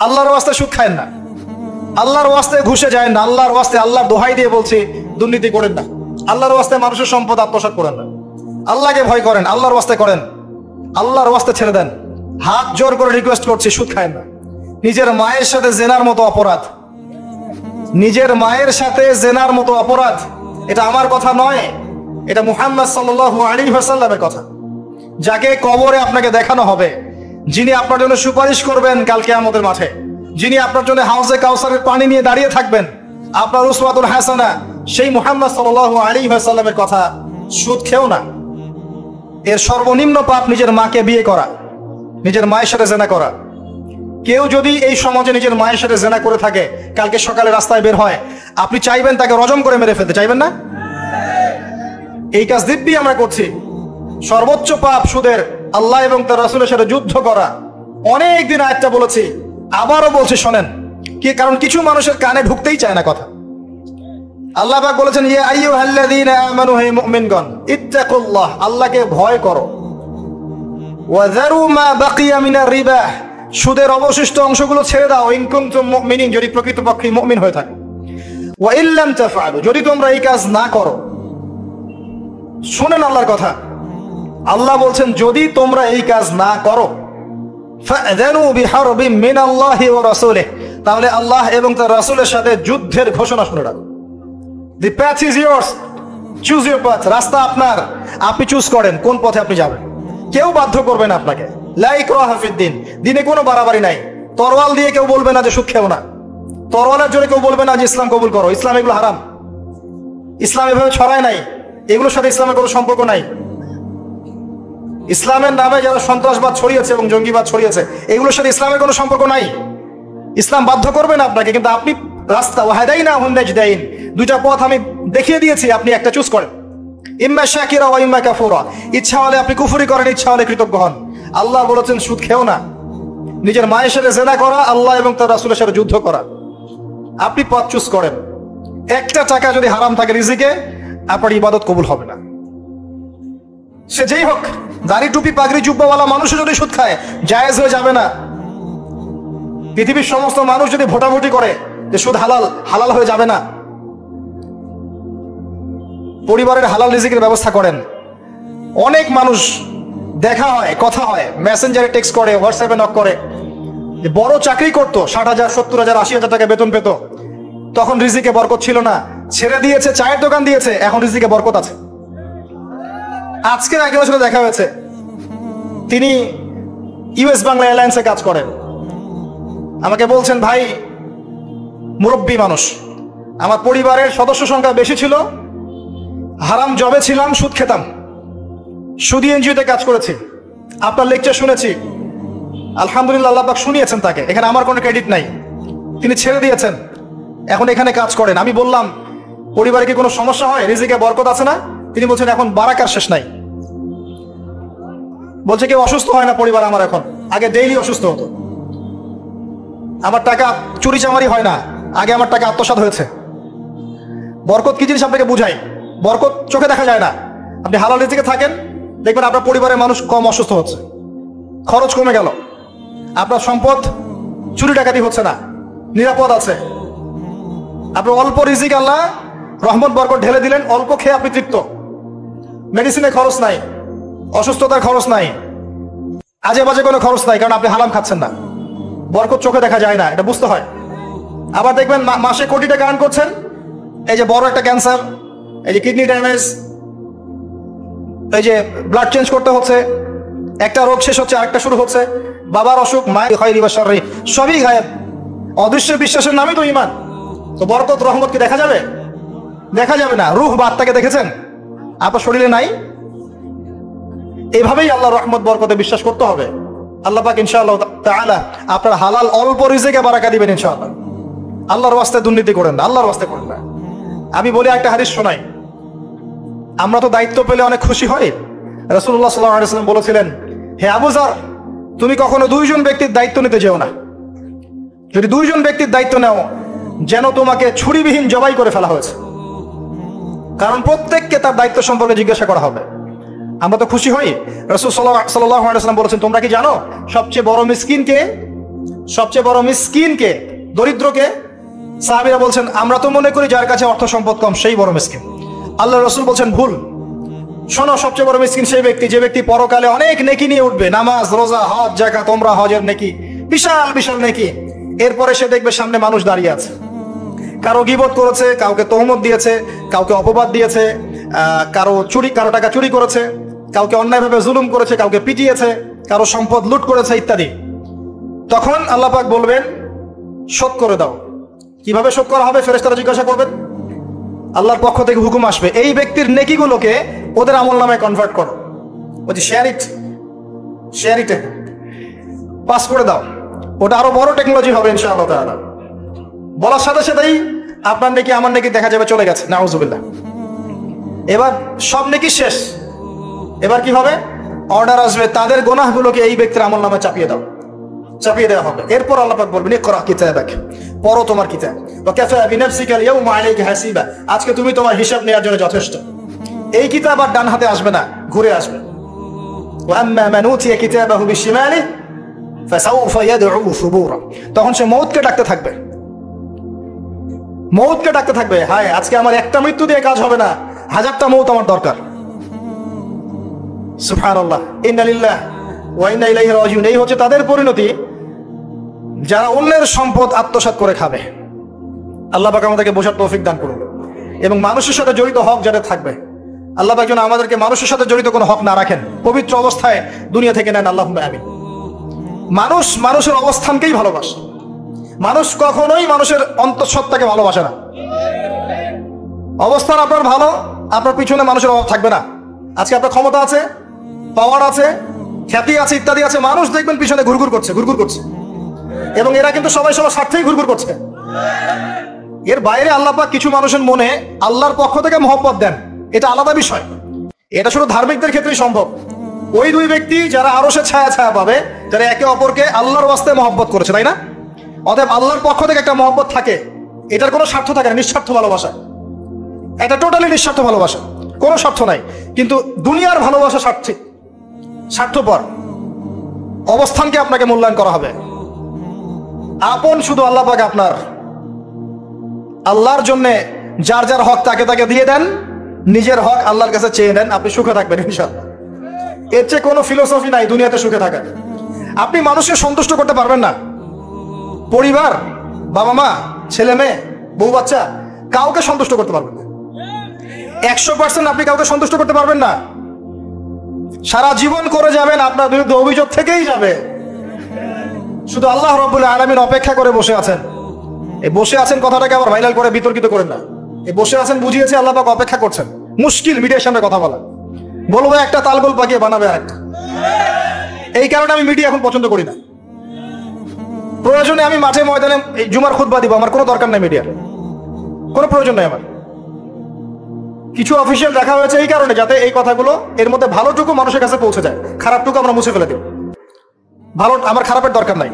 আল্লাহর ওয়াস্তে সুদ খায়েন না, আল্লাহর ওয়াস্তে ঘুষে যায় না, আল্লাহর ওয়াস্তে আল্লাহর দোহাই দিয়ে বলছি দুর্নীতি করেন না, আল্লাহর ওয়াস্তে মানুষের সম্পদ আত্মসাৎ করেন না, আল্লাহকে ভয় করেন, আল্লাহর ওয়াস্তে করেন, আল্লাহর ওয়াস্তে ছেড়ে দেন। হাত জোর করে রিকোয়েস্ট করছি, সুদ খায়েন না। নিজের মায়ের সাথে জেনার মতো অপরাধ, নিজের মায়ের সাথে জেনার মতো অপরাধ, এটা আমার কথা নয়, এটা মুহাম্মদ সাল্লাল্লাহু আলাইহি ওয়াসাল্লামের কথা, যাকে কবরে আপনাকে দেখানো হবে, যিনি আপনার জন্য সুপারিশ করবেন কাল কিয়ামতের মাঠে, যিনি আপনার জন্য হাউজে কাউসারের পানি নিয়ে দাঁড়িয়ে থাকবেন, আপনার উসওয়াতুল হাসানা, সেই মুহাম্মদ সাল্লাল্লাহু আলাইহি ওয়াসাল্লামের কথা। সুদ খেও না। এর সর্বনিম্ন পাপ নিজের মাকে বিয়ে করা, নিজের মায়ের সাথে জেনা করা। কেউ যদি এই সমাজে নিজের মায়ের সাথে জেনা করে থাকে, কালকে সকালে রাস্তায় বের হয়, আপনি চাইবেন তাকে রজম করে মেরে ফেলতে, চাইবেন না? এই কাজ দিব্যি আমরা করছি। সর্বোচ্চ পাপ সুদের, আল্লাহ এবং তার রাসূলের সাথে যুদ্ধ করা। অনেক দিন আয়াতটা বলেছি, আবারও বলছি, শোনেন কি, কারণ কিছু মানুষের কানে ঢুকতেই চায় না কথা। আল্লাহ পাক বলেছেন, ইয়া আইয়ুহাল্লাযীনা আমানু, হে মুমিনগণ, ইত্তাকুল্লাহ, আল্লাহকে ভয় করো, ওয়া যারু মা বাকিয়া মিনার রিবা, সুদের অবশিষ্ট অংশগুলো ছেড়ে দাও, ইন কুনতুম মুমিনিন, যদি প্রকৃতপক্ষে মুমিন হয়ে থাকো, ওয়া ইল্লাম তাফআলু, যদি তোমরা এই কাজ না করো। শুনেন আল্লাহর কথা, আল্লাহ বলছেন যদি তোমরা এই কাজ না করো, ফাআযানু বিহারবিন মিনাল্লাহি ওয়া রাসূলিহি, তাহলে আল্লাহ এবং তার রাসূলের সাথে যুদ্ধের ঘোষণা শুনে রাখো। The path is yours, choose your path, রাস্তা আপনার, আপনি চুজ করেন কোন পথে আপনি যাবেন, কেউ বাধ্য করবে না আপনাকে। লা ইকরাহা ফিদ্দিন, দিনে কোনো বাড়াবাড়ি নাই। তরোয়াল দিয়ে কেউ বলবে না যে সুদ খেও না, তরোয়ালের জোরে কেউ বলবে না যে ইসলাম কবুল করো, ইসলাম এগুলো হারাম, ইসলাম এভাবে ছড়ায় নাই, এগুলোর সাথে ইসলামের কোনো সম্পর্ক নাই। ইসলামের নামে যারা সন্ত্রাসবাদ ছড়িয়েছে এবং জঙ্গিবাদ ছড়িয়েছে, এগুলোর সাথে ইসলামের কোনো সম্পর্ক নাই। ইসলাম বাধ্য করবে না আপনাকে, কিন্তু আপনি রাস্তা, ওয়াহাদাইনা হুম নাজদাইন, দুইটা পথ আমি দেখিয়ে দিয়েছি, আপনি একটা চুজ করেন, ইম্মা শাকিরা ওয়া ইম্মা কাফুরা, ইচ্ছা হলে আপনি কুফরি করেন, ইচ্ছা হলে কৃতজ্ঞ হন। আল্লাহ বলেছেন সুদ খেও না, নিজের মায়ের সাথে জেনা করা, আল্লাহ এবং তার রাসূলের সাথে যুদ্ধ করা, আপনি পথ চুজ করেন। একটা টাকা যদি হারাম থাকে রিজিকে, আপনার ইবাদত কবুল হবে না। সে যেই হোক, দাড়ি টুপি পাগড়ি জুব্বাওয়ালা মানুষও যদি সুদ খায়, জায়েজ হয়ে যাবে না। পৃথিবীর সমস্ত মানুষ যদি ভোটাভুটি করে যে সুদ হালাল, হালাল হয়ে যাবে না। পরিবারের হালাল রিজিকের ব্যবস্থা করেন। অনেক মানুষ দেখা হয়, কথা হয়, মেসেঞ্জারে টেক্সট করে, হোয়াটসঅ্যাপে নক করে, বড় চাকরি করতো, 60,000 70,000 80,000 টাকা বেতন পেত, তখন রিজিকে বরকত ছিল না, ছেড়ে দিয়েছে, চায়ের দোকান দিয়েছে, এখন রিজিকে বরকত আছে। আজকের একজনের সাথে দেখা হয়েছে, তিনি ইউএস বাংলা এয়ারলাইন্সে কাজ করেন। আমাকে বলছেন, ভাই, মুরব্বী মানুষ, আমার পরিবারের সদস্য সংখ্যা বেশি ছিল, হারাম জবে ছিলাম, সুদ খেতাম, সুদী এনজিওতে কাজ করেছি, আপনার লেকচার শুনেছি, আলহামদুলিল্লাহ, আল্লাহ পাক শুনিয়েছেন তাকে, এখানে আমার কোনো ক্রেডিট নাই, তিনি ছেড়ে দিয়েছেন, এখন এখানে কাজ করেন। আমি বললাম, পরিবারে কি কোনো সমস্যা হয়, রিজিকে বরকত আছে না? তিনি বলছেন, এখন বারাকার শেষ নাই। বলছে কেউ অসুস্থ হয় না পরিবার আমার এখন, আগে ডেইলি অসুস্থ হতো। আমার টাকা চুরি চামারি হয় না, আগে আমার টাকা আত্মসাৎ হয়েছে। বরকত কি জিনিস আপনাকে বুঝাই, বরকত চোখে দেখা যায় না। আপনি হালাল রিজিকে থাকেন, দেখবেন আপনার পরিবারের মানুষ কম অসুস্থ হচ্ছে, খরচ কমে গেল, আপনার সম্পদ চুরি ডাকাতি হচ্ছে না, নিরাপদ আছে। আপনার অল্প রিজিক আল্লাহ রহমত বরকত ঢেলে দিলেন, অল্প খেয়ে আপনি তৃপ্ত, মেডিসিনের খরচ নাই, অসুস্থতার খরচ নাই, আজে বাজে কোনো খরচ নাই, কারণ আপনি হারাম খাচ্ছেন না। বরকত চোখে দেখা যায় না, এটা বুঝতে হয়। আবার দেখবেন মাসে কোটি টাকা আর্ন করছেন, এই যে বড় একটা ক্যান্সার, এই যে কিডনি ড্যামেজ, এই যে ব্লাড চেঞ্জ করতে হচ্ছে, একটা রোগ শেষ হচ্ছে আরেকটা শুরু হচ্ছে, বাবার অসুখ, মায়ের খায়রি বা শাররি, সবই গায়েব। অদৃশ্য বিশ্বাসের নামই তো ঈমান। তো বরকত রহমত কি দেখা যাবে? দেখা যাবে না। রূহ বা আত্মাকে দেখেছেন? আপনার শরীরে নাই। এইভাবেই আল্লাহর রহমত বরকতে বিশ্বাস করতে হবে। আল্লাহ পাক ইনশাআল্লাহ তাআলা আপনার হালাল অল্প রিজিকে বারাকা দিবেন ইনশাআল্লাহ। আল্লাহর ওয়াস্তে দুর্নীতি করেন না, আল্লাহর ওয়াস্তে করেন না। আমি বলি একটা হাদিস শোনাই, আমরা তো দায়িত্ব পেলে অনেক খুশি হই। রাসূলুল্লাহ সাল্লাল্লাহু আলাইহি ওয়াসাল্লাম বলেছিলেন, হে আবু যার, তুমি কখনো 2 জন ব্যক্তির দায়িত্ব নিতে যেও না। যদি 2 জন ব্যক্তির দায়িত্ব নাও, যেন তোমাকে ছুরিবিহীন জবাই করে ফেলা হয়েছে, কারণ প্রত্যেককে তার দায়িত্ব সম্পর্কে জিজ্ঞাসা করা হবে। আমরা তো খুশি হই। রাসূল সাল্লাল্লাহু আলাইহি ওয়াসাল্লাম বলেছেন, তোমরা কি জানো সবচেয়ে বড় মিসকিন কে? সবচেয়ে বড় মিসকিন কে, দরিদ্র কে? সাহাবীরা বলছেন আমরা তো মনে করি যার কাছে অর্থ সম্পদ কম সেই বড় মিসকিন। আল্লাহ রাসূল বলছেন ভুল। শোনো, সবচেয়ে বড় মিসকিন সেই ব্যক্তি যে ব্যক্তি পরকালে অনেক নেকি নিয়ে উঠবে, নামাজ, রোজা, হজ, যাকাত, উমরা, হজের নেকি, বিশাল বিশাল নেকি। এরপরে সে দেখবে সামনে মানুষ দাঁড়িয়ে আছে, কারো গীবত করেছে, কাউকে তহমত দিয়েছে, কাউকে অপবাদ দিয়েছে, কারো টাকা চুরি করেছে, কাউকে অন্যায়ভাবে জুলুম করেছে, কাউকে পিটিয়েছে, কারো সম্পদ লুট করেছে ইত্যাদি। তখন আল্লাহ পাক বলবেন শোধ করে দাও। কিভাবে শোধ করা হবে? ফেরেশতারা জিজ্ঞাসা করবেন, আল্লাহর পক্ষ থেকে হুকুম আসবে এই ব্যক্তির নেকিগুলোকে ওদের আমল নামে কনভার্ট করো, বলছি শেয়ার ইট পাস করে দাও। ওটা আরো বড় টেকনোলজি হবে ইনশাআল্লাহ তাআলা। বলার সাথে সাথেই আপনার নেকি আমার নেকি দেখা যাবে চলে গেছে, নাউজুবিল্লাহ। এবার সব নেকি শেষ। এবার কি হবে? অর্ডার আসবে তাদের গুনাহগুলোকে এই ব্যক্তির আমল নামে চাপিয়ে দেওয়া হবে। এরপর আল্লাহ পাক বলবেন ইকরা কিতাবাক, পড়ো তোমার কিতাব, ওয়া কাফা বিনাফসিকা আল-ইয়াওমা আলাইকা হাসিবা, আজকে তুমি তোমার হিসাব নেওয়ার জন্য যথেষ্ট। এই কিতাব আর ডান হাতে আসবে না, ঘুরে আসবে। ওয়া আম্মা মান উতিয়া কিতাবাহু বিশিমালি ফাসাউফা ইয়াদউ সুবুরা, তখন সে মউতকে ডাকতে থাকবে, হায় আজকে আমার একটা মৃত্যু দিয়ে কাজ হবে না, 1000টা মউত আমার দরকার। সুবহানাল্লাহ, ইন্না লিল্লাহি ওয়া ইন্না ইলাইহি রাজিউন। এই হচ্ছে তাদের পরিণতি যারা অন্যের সম্পদ আত্মসাৎ করে খাবে। আল্লাহ পাক আমাদেরকে বোঝার তৌফিক দান করুন, এবং মানুষের সাথে জড়িত হক যাদের থাকবে আল্লাহ পাক যেন আমাদেরকে মানুষের সাথে জড়িত কোনো হক না রাখেন, পবিত্র অবস্থায় দুনিয়া থেকে নেন, আল্লাহুম্মা আমিন। মানুষের অবস্থানকেই ভালোবাসে, মানুষ কখনোই মানুষের অন্তঃসত্ত্বাকে ভালোবাসে না। অবস্থান আপনার ভালো, আপনার পিছনে মানুষের অভাব থাকবে না। আজকে আপনার ক্ষমতা আছে, পাওয়ার আছে, খ্যাতি আছে, ইত্যাদি আছে, মানুষ দেখবেন পিছনে ঘুরঘুর করছে, এবং এরা কিন্তু সবাই সবার স্বার্থেই ঘুরঘুর করছে। এর বাইরে আল্লাহ পাক কিছু মানুষের মনে আল্লাহর পক্ষ থেকে মহব্বত দেন, এটা আলাদা বিষয়। এটা শুধু ধার্মিকদের ক্ষেত্রেই সম্ভব। ওই দুই ব্যক্তি যারা আরশে ছায়া পাবে, যারা একে অপরকে আল্লাহর ওয়াস্তে মহব্বত করেছে, তাই না? অতএব আল্লাহর পক্ষ থেকে একটা মহব্বত থাকে, এটার কোনো স্বার্থ থাকে না, নিঃস্বার্থ ভালোবাসা। এটা টোটালি নিঃস্বার্থ ভালোবাসা, কোনো স্বার্থ নাই। কিন্তু দুনিয়ার ভালোবাসা স্বার্থপর। অবস্থানকে আপনাকে মূল্যায়ন করা হবে। আপন শুধু আল্লাহ পাক আপনার। আল্লাহর জন্য যার যার হক তাকে দিয়ে দেন, নিজের হক আল্লাহর কাছে চেয়ে নেন, আপনি সুখে থাকবেন ইনশাআল্লাহ। এর চেয়ে কোনো ফিলোসফি নাই দুনিয়াতে সুখে থাকার। আপনি মানুষকে সন্তুষ্ট করতে পারবেন না, পরিবার, বাবা মা, ছেলে মেয়ে, বউ বাচ্চা, কাউকে সন্তুষ্ট করতে পারবেন না। 100% আপনি কাউকে সন্তুষ্ট করতে পারবেন না। সারা জীবন করে যাবেন, আপনার বিরুদ্ধে অভিযোগ থেকেই যাবে। শুধু আল্লাহ রাব্বুল আলামিন অপেক্ষা করে বসে আছেন। এই বসে আছেন কথাটাকে আবার ভাইরাল করে বিতর্কিত করেন না। এই বসে আছেন বুঝিয়েছে আল্লাহ পাক অপেক্ষা করছেন। মুশকিল মিডিয়ার সামনে কথা বলা, বলবো একটা তালগোল পাকিয়ে বানাবে আরেকটা। এই কারণে আমি মিডিয়া এখন পছন্দ করি না। প্রয়োজনে আমি মাঠে ময়দানে এই জুমার খুতবা দিব, আমার কোনো দরকার নাই মিডিয়ার, কোনো প্রয়োজন নাই আমার। কিছু অফিসিয়াল রাখা হয়েছে এই কারণে যাতে এই কথাগুলো এর মধ্যে ভালোটুকু মানুষের কাছে পৌঁছে যায়, খারাপটুকু আমরা মুছে ফেলে দিই। ভালো, আমার খারাপের দরকার নাই।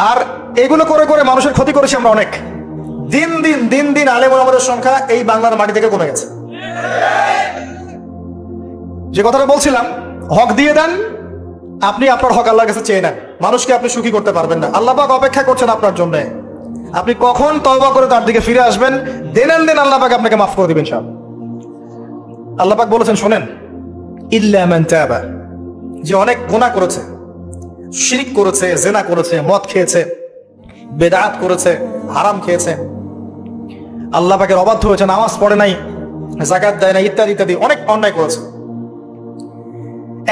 আর এগুলো করে করে মানুষের ক্ষতি করেছি আমরা অনেক। দিন দিন আলেম ওলামাদের সংখ্যা এই বাংলার মাটি থেকে কমে গেছে। যে কথাটা বলছিলাম, হক দিয়ে দেন, আপনি আপনার হক আল্লাহর কাছে চেয়ে নেন। মানুষকে আপনি সুখী করতে পারবেন না। আল্লাহ পাক অপেক্ষা করছেন আপনার জন্য। আপনি কখন তওবা করে তার দিকে ফিরে আসবেন, দেন আল্লাহ পাক আপনাকে মাফ করে দিবেন ইনশাআল্লাহ। আল্লাহ পাক বলেছেন শোনেন, ইল্লা মান তাবা, যে অনেক গুনাহ করেছে, শিরক করেছে, জিনা করেছে, মদ খেয়েছে, বেদাত করেছে, হারাম খেয়েছে, আল্লাহ পাকের অবাধ্য হয়েছে, নামাজ পড়ে নাই, যাকাত দেয় না, ইত্যাদি ইত্যাদি অনেক অন্যায় করেছে,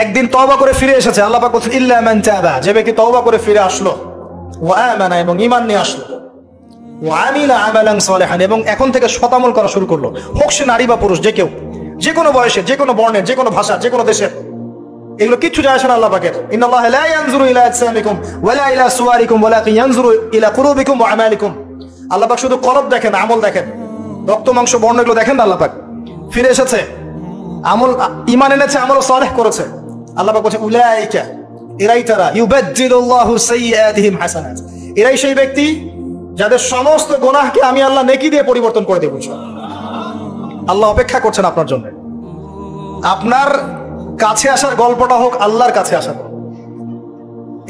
একদিন তওবা করে ফিরে এসেছে। আল্লাহ পাক বলেছেন ইল্লা মান তাবা, যে ব্যক্তি তওবা করে ফিরে আসলো, ওয়া আমানা, এবং ঈমান নিয়ে আসলো, ওয়া আমিলা আমালান সালিহান, এবং এখন থেকে সৎ আমল করা শুরু করলো। হোক সে নারী বা পুরুষ, যে কেউ, যে কোনো বয়সে, যে কোনো বর্ণের, যে কোনো ভাষা, যে কোনো দেশের, এগুলো কিচ্ছু যায় আসে না আল্লাহ পাকের। ইন্নাল্লাহা লা ইয়ানজুরু ইলা আজসামিকুম ওয়ালা ইলা সুওয়ারিকুম ওয়ালাকিন ইয়ানজুরু ইলা কুলুবিকুম ওয়া আমালিকুম। আল্লাহ পাক শুধু কলব দেখেন, আমল দেখেন, রক্ত মাংস বর্ণ এগুলো দেখেন না। আল্লাহ পাক ফিরে এসেছে, আমল ঈমান এনেছে, আমল সালেহ করেছে। আল্লাহ পাক বলেছে উলাইকা, এরাই তারা, ইউবাদদিলুল্লাহু সাইয়্যাতিহিম হাসানাত, এরাই সেই ব্যক্তি যাদের সমস্ত গুনাহকে আমি আল্লাহ নেকি দিয়ে পরিবর্তন করে দেব। আল্লাহ অপেক্ষা করছেন আপনার জন্য। আপনার কাছে আসার গল্পটা হোক আল্লাহর কাছে আসার।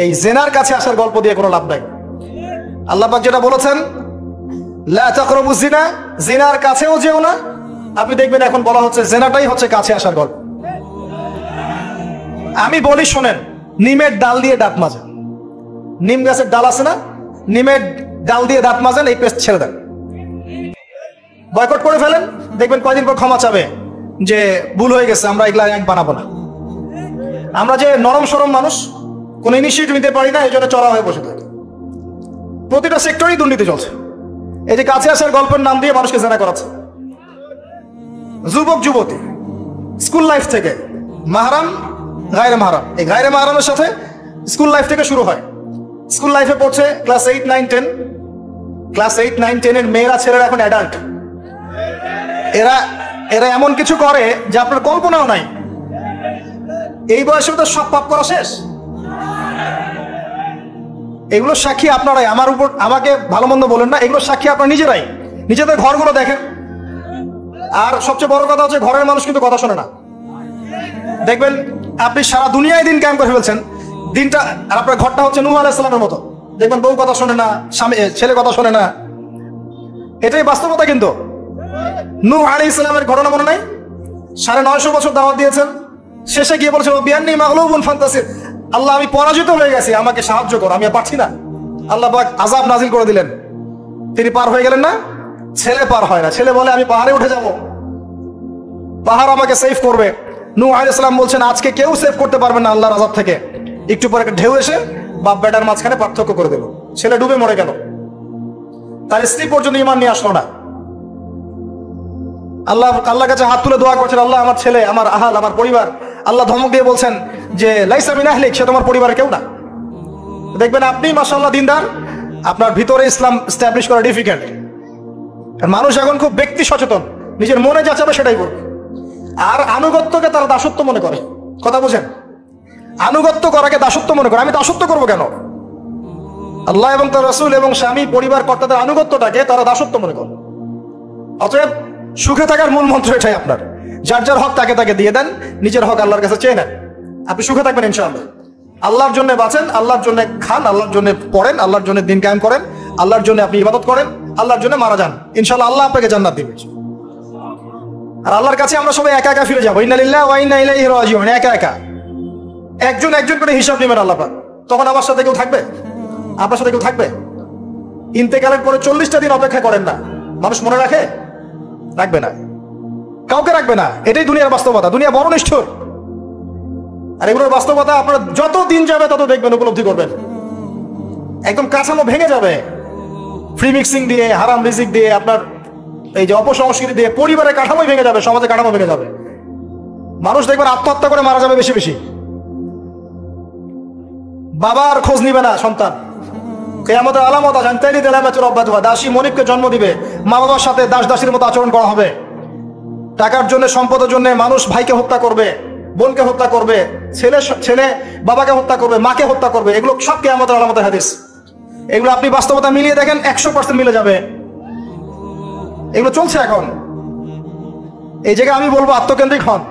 এই জেনার কাছে আসার গল্প দিয়ে কোনো লাভ নাই। আল্লাহ পাক যেটা বলেছেন, লা তাকরাবুজ জিনা, জিনার কাছেও যেও না। আপনি দেখবেন এখন বলা হচ্ছে জেনাটাই হচ্ছে কাছে আসার গল্প। আমি বলি শোনেন, নিমের ডাল দিয়ে দাঁত মাজেন। নিম গাছের ডাল আছে না, নিমের ডাল দিয়ে দাঁত মাজেন, এই পেস্ট ছেড়ে দেন, বয়কট করে ফেলেন, দেখবেন কয়দিন পর ক্ষমা চাবে যে ভুল হয়ে গেছে, আমরা এগুলা এক বানাবো না। আমরা যে নরম সরম মানুষ, কোন ইনিশিয়েটিভ নিতে পারি না, এই জন্য চড়া হয়ে বসে থাকি। প্রতিটা সেক্টরেই দুর্নীতি চলছে। এই যে কাছে আসার গল্পের নাম দিয়ে মানুষকে জেনা করাচ্ছে। যুবক যুবতী স্কুল লাইফ থেকে মাহরাম গায়রে মাহরাম, এই গায়রে মাহরামের সাথে স্কুল লাইফ থেকে শুরু হয়। স্কুল লাইফে পড়ছে ক্লাস 8, 9, 10। ক্লাস 8, 9, 10 এর মেয়েরা ছেলেরা এখন অ্যাডাল্ট। এরা এরা এমন কিছু করে যে আপনার কল্পনাও নাই। এই বয়সে তো সব পাপ করা শেষ। এগুলো সাক্ষী আপনারাই, আমার উপর আমাকে ভালো মন্দ বলেন না, এগুলো সাক্ষী আপনারা নিজেরাই। নিজেদের ঘরগুলো দেখেন। আর সবচেয়ে বড় কথা হচ্ছে, ঘরের মানুষ কিন্তু কথা শোনে না। দেখবেন আপনি সারা দুনিয়ায় দিন কায়েম করে ফেলছেন, দিনটা, আর আপনার ঘরটা হচ্ছে নূহ আলাইহিস সালামের মতো। দেখবেন বউ কথা শোনে না, ছেলে কথা শোনে না। এটাই বাস্তবতা। কিন্তু নূহ আলাইহিস সালামের ঘটনা মনে নাই? 950 বছর দাওয়াত দিয়েছেন, শেষে গিয়ে বলছেন বিআন্নী মাগলুবুন ফান্তাসির, আল্লাহ আমি পরাজিত হয়ে গেছি, আমাকে সাহায্য করো, আমি পারছি না। আল্লাহ পাক আযাব নাজিল করে দিলেন, তিনি পার হয়ে গেলেন না। ছেলে পার হয় না, ছেলে বলে আমি পাহাড়ে উঠে যাব, পাহাড় আমাকে সেভ করবে। নূহ আলাইহিস সালাম বলছেন আজকে কেউ সেভ করতে পারবে না আল্লাহর আযাব থেকে। একটু পরে একটা ঢেউ এসে বাপ বেটার মাঝখানে পার্থক্য করে দিল, ছেলে ডুবে মরে গেল। তার স্ত্রী পর্যন্ত ঈমান নিয়ে আসলো না। আল্লাহর কাছে হাত তুলে দোয়া করছেন, আল্লাহ আমার ছেলে, আমার আহাল, আমার পরিবার। আল্লাহ ধমক দিয়ে বলছেন যে লাইসা মিন আহলিক, সে তোমার পরিবারের কেউ না। দেখবেন আপনি মাশাআল্লাহ দিনদার, আপনার ভিতরে ইসলাম এস্টাবলিশ করা ডিফিকাল্ট। মানুষ এখন খুব ব্যক্তি সচেতন, নিজের মনে যা চাবে সেটাই করবে। আর আনুগত্যকে তারা দাসত্ব মনে করে। কথা বুঝেন? আনুগত্য করাকে দাসত্ব মনে করে। আমি দাসত্ব করবো কেন? আল্লাহ এবং তার রাসূল এবং স্বামী পরিবার কর্তাদের আনুগত্যটাকে তারা দাসত্ব মনে করে। অতএব সুখে থাকার মূল মন্ত্র এটাই আপনার, যার যার হক তাকে তাকে দিয়ে দেন, নিজের হক আল্লাহর কাছে চেয়ে নেন, আপনি সুখে থাকবেন ইনশাআল্লাহ। আল্লাহর জন্য বাঁচেন, আল্লাহর জন্য খান, আল্লাহর জন্য পড়েন, আল্লাহর জন্য দিন কায়েম করেন, আল্লাহর জন্য আপনি ইবাদত করেন, আল্লাহর জন্য মারা যান, ইনশাআল্লাহ আল্লাহ আপনাকে জান্নাত দিবে। আর আল্লাহর কাছে আমরা সবাই একা একা ফিরে যাবো। ইন্না লিল্লাহি ওয়া ইন্না ইলাইহি রাজিউন। একা একা একজন একজন করে হিসাব নেবেন আল্লাহ পাক। তখন আমার সাথে কেউ থাকবে? আপনার সাথে কেউ থাকবে? ইন্তেকালের পরে 40টা দিন অপেক্ষা করেন না, মানুষ মনে রাখে? রাখবে না, কাউকে রাখবে না। এটাই দুনিয়ার বাস্তবতা। দুনিয়া বড় নিষ্ঠুর। আর এগুলোর বাস্তবতা আপনারা যত দিন যাবে তত দেখবেন, উপলব্ধি করবেন। একদম কাঠামো ভেঙে যাবে, ফ্রি মিক্সিং দিয়ে, হারাম রিজিক দিয়ে, আপনার এই যে অপসংস্কৃতি দিয়ে পরিবারের কাঠামোই ভেঙে যাবে, সমাজের কাঠামো ভেঙে যাবে। মানুষ দেখবেন আত্মহত্যা করে মারা যাবে বেশি বেশি। বাবার খোঁজ নিবে না সন্তান। কিয়ামতের আলামত জানতাইনি তেলামাতুর রব্বাতুহা, দাসী মনিবকে জন্ম দিবে, মা বাবার সাথে দাস দাসীর মতো আচরণ করা হবে। টাকার জন্য, সম্পদের জন্য মানুষ ভাইকে হত্যা করবে, বোনকে হত্যা করবে, ছেলে বাবাকে হত্যা করবে, মাকে হত্যা করবে। এগুলো সব কিয়ামতের আলামতের হাদিস। এগুলো আপনি বাস্তবতা মিলিয়ে দেখেন, 100% মিলে যাবে। এগুলো চলছে এখন। এই জায়গায় আমি বলবো আত্মকেন্দ্রিক হন।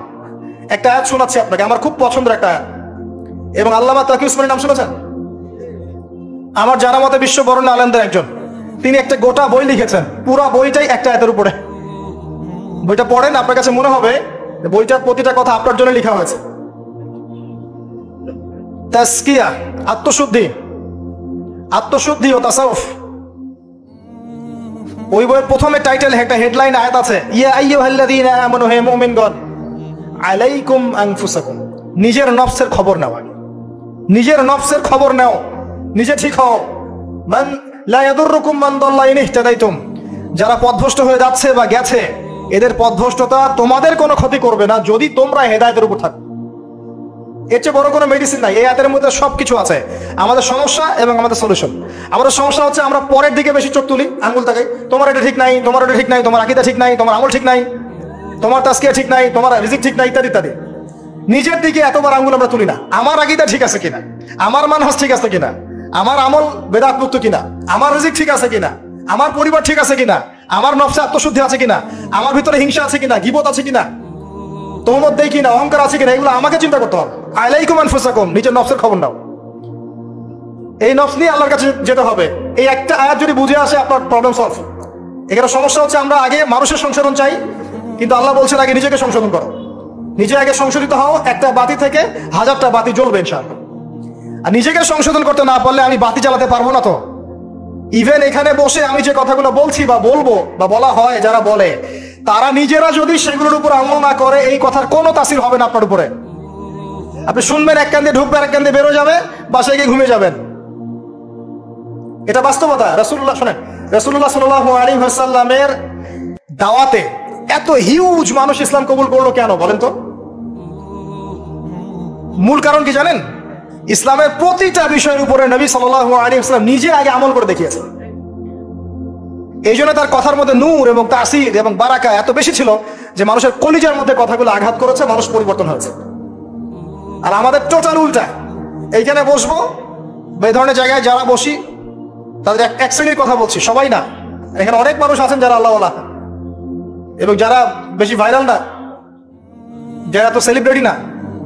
একটা আয়াত শোনাচ্ছি আপনাকে, আমার খুব পছন্দের একটা আয়াত। এবং আল্লামা তাকি উসমানীর নাম শুনেছেন? আমার জানা মতে বিশ্ব বরেণ্য আলেমদের একজন। তিনি একটা গোটা বই লিখেছেন, পুরো বইটাই একটা আয়াতের উপরে। বইটা পড়েন, আপনার কাছে মনে হবে বইটার প্রতিটা কথা আপনার জন্য লেখা হয়েছে। তাসকিয়া, আত্মশুদ্ধি, আত্মশুদ্ধি ও তাসাউফ। ওই বইয়ের প্রথমে টাইটেল, একটা হেডলাইন আয়াত আছে, ইয়া আইয়ুহাল্লাযীনা আমানু, হে মুমিনগণ, আলাইকুম আনফুসাকুম, নিজের নফসের খবর নেওয়া। নিজের নফসের খবর নাও, নিজে ঠিক হও। মান লা ইয়াদুররুকুম মান দাল্লা ইন ইহতাদাইতুম, যারা পথভ্রষ্ট হয়ে যাচ্ছে বা গেছে, এদের পথভ্রষ্টতা তোমাদের কোনো ক্ষতি করবে না যদি তোমরা হেদায়েতের উপর থাকো। এর চেয়ে বড় কোনো মেডিসিন নাই। এই আয়াতের মধ্যে সবকিছু আছে, আমাদের সমস্যা এবং আমাদের সলিউশন। আমাদের সমস্যা হচ্ছে আমরা পরের দিকে বেশি চোখ তুলি, আঙ্গুল তাকাই, তোমার এটা ঠিক নাই, তোমার এটা ঠিক নাই, তোমার আকীদা ঠিক নাই, তোমার আমল ঠিক নাই, তোমার তাসকিয়া ঠিক নাই, তোমার রিজিক ঠিক নাই, ইত্যাদি ইত্যাদি। নিজের দিকে এতবার আঙ্গুল আমরা তুলি না। আমার আকীদা ঠিক আছে কিনা, আমার মানহাজ ঠিক আছে কিনা, আমার আমল বেদাত মুক্ত কিনা, আমার রিজিক ঠিক আছে কিনা, আমার পরিবার ঠিক আছে কিনা, আমার নফসে আত্মশুদ্ধি আছে কিনা, আমার ভিতরে হিংসা আছে কিনা, গীবত আছে কিনা, তোমার দেই কিনা, অহংকার আছে কিনা, এগুলো আমাকে চিন্তা করতে হবে। আলাইকুম আনফুসাকুম, নিজের নফসের খবর নাও। এই নফস নিয়ে আল্লাহর কাছে যেতে হবে। এই একটা আয়াত যদি বুঝে আসে আপনার প্রবলেম সলভ। এখানে সমস্যা হচ্ছে আমরা আগে মানুষের সংশোধন চাই, কিন্তু আল্লাহ বলছেন আগে নিজেকে সংশোধন করো, নিজে আগে সংশোধিত হও। একটা বাতি থেকে 1000টা বাতি জ্বলবে ইনশাআল্লাহ। আর নিজেকে সংশোধন করতে না পারলে আমি বাতি জ্বালাতে পারবো না। তো ইভেন এখানে বসে আমি যে কথাগুলো বলছি বা বলবো বা বলা হয়, যারা বলে তারা নিজেরা যদি সেগুলোর উপর আমল না করে এই কথার কোনো তাসির হবে না আপনার উপরে। আপনি শুনবেন, এক কান দিয়ে ঢুকবেন, এক কান দিয়ে বেরো যাবে, বাসায় গিয়ে ঘুমিয়ে যাবেন। এটা বাস্তবতা। রাসূলুল্লাহ শোনেন, রাসূলুল্লাহ সাল্লাল্লাহু আলাইহি ওয়াসাল্লামের দাওয়াতে এত হিউজ মানুষ ইসলাম কবুল করলো কেন বলেন তো? মূল কারণ কি জানেন? ইসলামের প্রতিটা বিষয়ের উপরে নবী সাল্লাল্লাহু আলাইহি ওয়াসাল্লাম নিজে আগে আমল করে দেখিয়েছেন। এই জন্য তার কথার মধ্যে নূর এবং তাসির এবং বারাকা এত বেশি ছিল যে মানুষের কলিজার মধ্যে কথাগুলো আঘাত করেছে, মানুষ পরিবর্তন হয়েছে। আর আমাদের টোটাল উল্টা। এইখানে বসবো, এই ধরনের জায়গায় যারা বসি তাদের এক শ্রেণীর কথা বলছি, সবাই না। এখানে অনেক মানুষ আছেন যারা আল্লাহওয়ালা এবং যারা বেশি ভাইরাল না, যারা তো সেলিব্রিটি না,